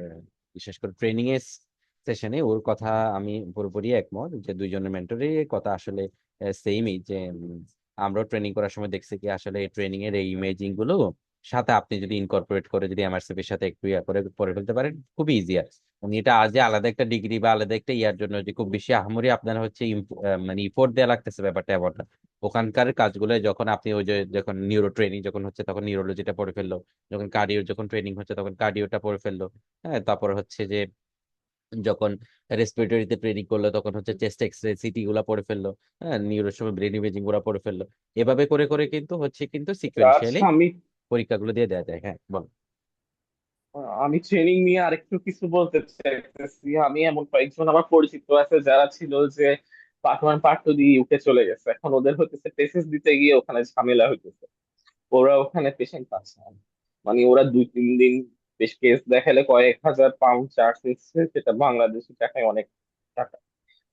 বিশেষ করে ট্রেনিং এর সেশনে ওর কথা আমি পুরোপুরি একমত যে দুইজনের মেন্টরের কথা আসলে সেমই যে আমরাও ট্রেনিং করার সময় দেখছি কি আসলে ট্রেনিং এর এই ইমেজিং গুলো সাথে আপনি যদি ইনকর্পোরেট করে যদি এমআরসিপির সাথে একটু ইয়া করে পড়ে ফেলতে পারেন খুবই ইজি আর উনি এটা আজ যে আলাদা একটা ডিগ্রি বা আলাদা একটা ইয়ার জন্য যে খুব বেশি আহামরি আপনার হচ্ছে মানে ইফোর্ট দেওয়া লাগতেছে ব্যাপারটা এমন না। ওখানকার কাজগুলো যখন আপনি ওই যে যখন নিউরো ট্রেনিং যখন হচ্ছে তখন নিউরোলজিটা পড়ে ফেললো, যখন কার্ডিও যখন ট্রেনিং হচ্ছে তখন কার্ডিওটা পড়ে ফেললো, হ্যাঁ তারপর হচ্ছে যে যখন রেসপিরেটরিতে ট্রেনিং করলো তখন হচ্ছে চেস্ট এক্সরে সিটি গুলা পড়ে ফেললো, হ্যাঁ নিউরোর সময় ব্রেন ইমেজিং গুলা পড়ে ফেললো। এভাবে করে করে কিন্তু হচ্ছে কিন্তু সিকোয়েন্সিয়ালি আচ্ছা, আমি পরীক্ষাগুলো দিয়ে দেওয়া যায়। হ্যাঁ বল। আমি ট্রেনিং নিয়ে আরেকটু কিছু বলতে চাইতেছি। আমি এমন কয়েকজন আমার পরিচিত আছে যারা ছিল যে পার্ট 1 পার্ট 2 দিয়ে ইউকে চলে গেছে, এখন ওদের হইতেছে টেসিস দিতে গিয়ে ওখানে ঝামেলা হইতেছে। ওরা ওখানে পেশেন্ট পাচ্ছে না, মানে ওরা 2-3 দিন বেশ কেস দেখালে কয়েক হাজার পাউন্ড চার্জ নিচ্ছে, সেটা বাংলাদেশি টাকায় অনেক টাকা।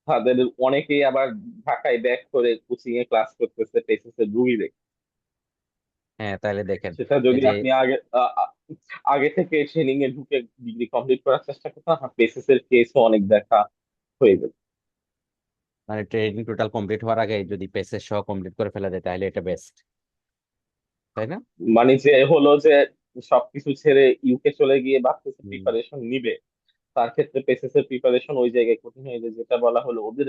তাদের অনেকেই আবার ঢাকায় ব্যাক করে কোচিং এ ক্লাস করতেছে টেসিসের রুগী দেখে। হ্যাঁ তাহলে দেখেন সেটা এই যদি যে আপনি আগে থেকে ট্রেনিং এ ঢুকে ডিগ্রি কমপ্লিট করার চেষ্টা করতেন, আপনার পেসিস এর কেসও অনেক দেখা হয়ে যেত। মানে ট্রেনিং টোটাল কমপ্লিট হওয়ার আগে যদি পেসের সহ কমপ্লিট করে ফেলা যায় তাহলে এটা বেস্ট, তাই না? মানে যে হলো যে সবকিছু ছেড়ে ইউকে চলে গিয়ে ভাবতেছে হুম। প্রিপারেশন নিবে, তার ক্ষেত্রে পেসিস এর প্রিপারেশন ওই জায়গায় কঠিন হয়ে যায়। যেটা বলা হলো ওদের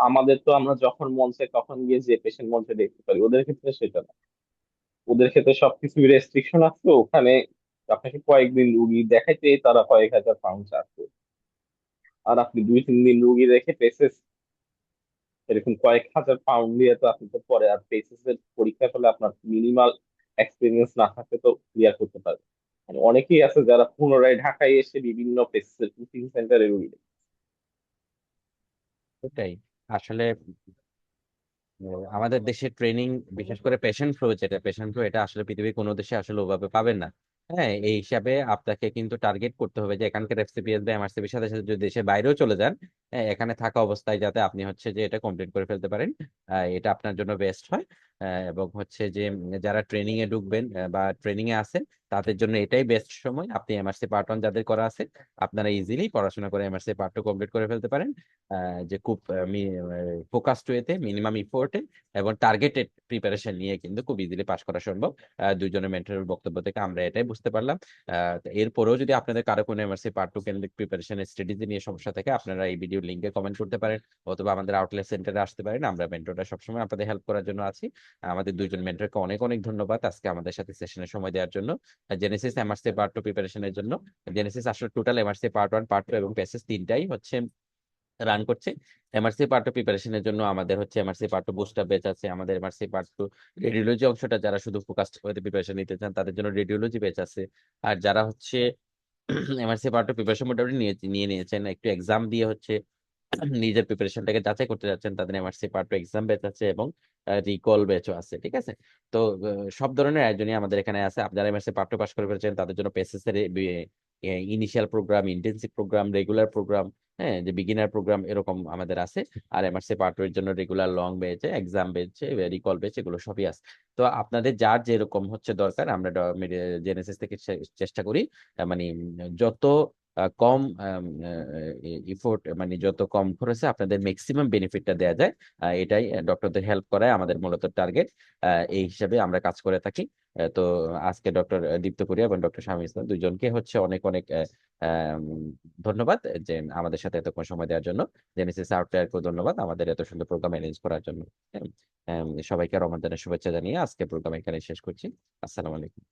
আমাদের তো আমরা যখন মন চাই তখন গিয়ে যে পেশেন্ট মন চাই দেখতে পারি, ওদের ক্ষেত্রে সেটা না। ওদের ক্ষেত্রে সবকিছু রেস্ট্রিকশন আছে ওখানে। আপনাকে কয়েকদিন রুগী দেখাইতে তারা কয়েক হাজার পাউন্ড চার্জ করবে। আর আপনি 2-3 দিন রুগী দেখে পেসেস এরকম কয়েক হাজার পাউন্ড দিয়ে তো আপনি তো পরে আর পেসেস এর পরীক্ষা করলে আপনার মিনিমাল এক্সপিরিয়েন্স না থাকলে তো ক্লিয়ার করতে পারবে। মানে অনেকেই আছে যারা পুনরায় ঢাকায় এসে বিভিন্ন পেসেস এর কোচিং সেন্টারে রুগী দেখে। ওটাই আসলে আমাদের দেশে ট্রেনিং বিশেষ করে পেশেন্ট ফ্লো, যেটা পেশেন্ট ফ্লো এটা আসলে পৃথিবীর কোনো দেশে আসলে ওভাবে পাবেন না। হ্যাঁ এই হিসাবে আপনাকে কিন্তু টার্গেট করতে হবে যে এখানকার এফসিপিএস বা এমআরসিপির সাথে সাথে যদি দেশের বাইরেও চলে যান, হ্যাঁ, এখানে থাকা অবস্থায় যাতে আপনি হচ্ছে যে এটা কমপ্লিট করে ফেলতে পারেন, এটা আপনার জন্য বেস্ট হয়। এবং হচ্ছে যে যারা ট্রেনিং এ ঢুকবেন বা ট্রেনিং এ আছেন তাদের জন্য এটাই বেস্ট সময়। আপনি এমআরসি পার্ট 1 যাদের করা আছে আপনারা ইজিলি পড়াশোনা করে এমআরসি পার্ট 2 কমপ্লিট করে ফেলতে পারেন, যে খুব ফোকাসড ওয়েতে মিনিমাম ইফোর্টে এবং টার্গেটেড প্রিপারেশন নিয়ে কিন্তু খুব ইজিলি পাস করা সম্ভব। দুইজনের মেন্টরের বক্তব্য থেকে আমরা এটাই বুঝতে পারলাম। তো এরপরেও যদি আপনাদের কারো কোনো এমআরসি পার্ট 2 কেন্দ্রিক প্রিপারেশন স্ট্র্যাটেজি নিয়ে সমস্যা থাকে আপনারা এই ভিডিও লিঙ্কে কমেন্ট করতে পারেন, অথবা আমাদের আউটলেট সেন্টারে আসতে পারেন। আমরা মেন্টররা সবসময় আপনাদের হেল্প করার জন্য আছি। আমাদের দুইজন মেন্টরকে অনেক অনেক ধন্যবাদ আজকে আমাদের সাথে সেশনে সময় দেওয়ার জন্য। জেনেসিস এমআরসি পার্ট 2 প্রিপারেশনের জন্য জেনেসিস আসলে টোটাল এমআরসি পার্ট 1 পার্ট 2 এবং পেসেস তিনটাই হচ্ছে রান করছে। এমআরসি পার্ট 2 প্রিপারেশনের জন্য আমাদের হচ্ছে এমআরসি পার্ট 2 বুস্টার ব্যাচ আছে, আমাদের এমআরসি পার্ট 2 রেডিওলজি অংশটা যারা শুধু ফোকাসড হতে প্রিপারেশন নিতে চান তাদের জন্য রেডিওলজি ব্যাচ আছে। আর যারা হচ্ছে এমআরসি পার্ট 2 প্রিপারেশন মোটামুটি নিয়ে নিয়েছেন একটু এক্সাম দিয়ে হচ্ছে নিজের প্রিপারেশনটাকে যাচাই করতে যাচ্ছেন তাদের এমআরসি পার্ট 2 এক্সাম ব্যাচ আছে এবং রিকল ব্যাচও আছে, ঠিক আছে? তো সব ধরনের আয়োজনই আমাদের এখানে আছে। আপনারা এমআরসি পার্ট 2 পাস করে ফেলেছেন তাদের জন্য পেসেস এর initial programme, intensive programme, regular programme, হ্যাঁ যে বিগিনার প্রোগ্রাম এরকম আমাদের আছে। আর এমআরসি পার্ট 2 এর জন্য রেগুলার লং বেচ, এক্সাম বেচ, রিকল বেচ এগুলো সবই আছে। তো আপনাদের যার যেরকম হচ্ছে দরকার আমরা জেনেসিস থেকে চেষ্টা করি মানে যত কম ইফোর্ট মানে যত কম খরচে আপনাদের ম্যাক্সিমাম বেনিফিটটা দেওয়া যায়, এটাই ডক্টরদের হেল্প করায় আমাদের মূলত টার্গেট। এই হিসাবে আমরা কাজ করে থাকি। তো আজকে ডক্টর দীপ্ত কুরিয়া এবং ডক্টর শামীম ইসলাম দুইজনকে হচ্ছে অনেক অনেক আম, ধন্যবাদ যে আমাদের সাথে এতক্ষণ সময় দেওয়ার জন্য। জেনেসিস আউটলায়ারকেও ধন্যবাদ আমাদের এত সুন্দর প্রোগ্রাম অ্যারেঞ্জ করার জন্য। সবাইকে রমজানের শুভেচ্ছা জানিয়ে আজকে প্রোগ্রাম এখানে শেষ করছি। আসসালামু আলাইকুম।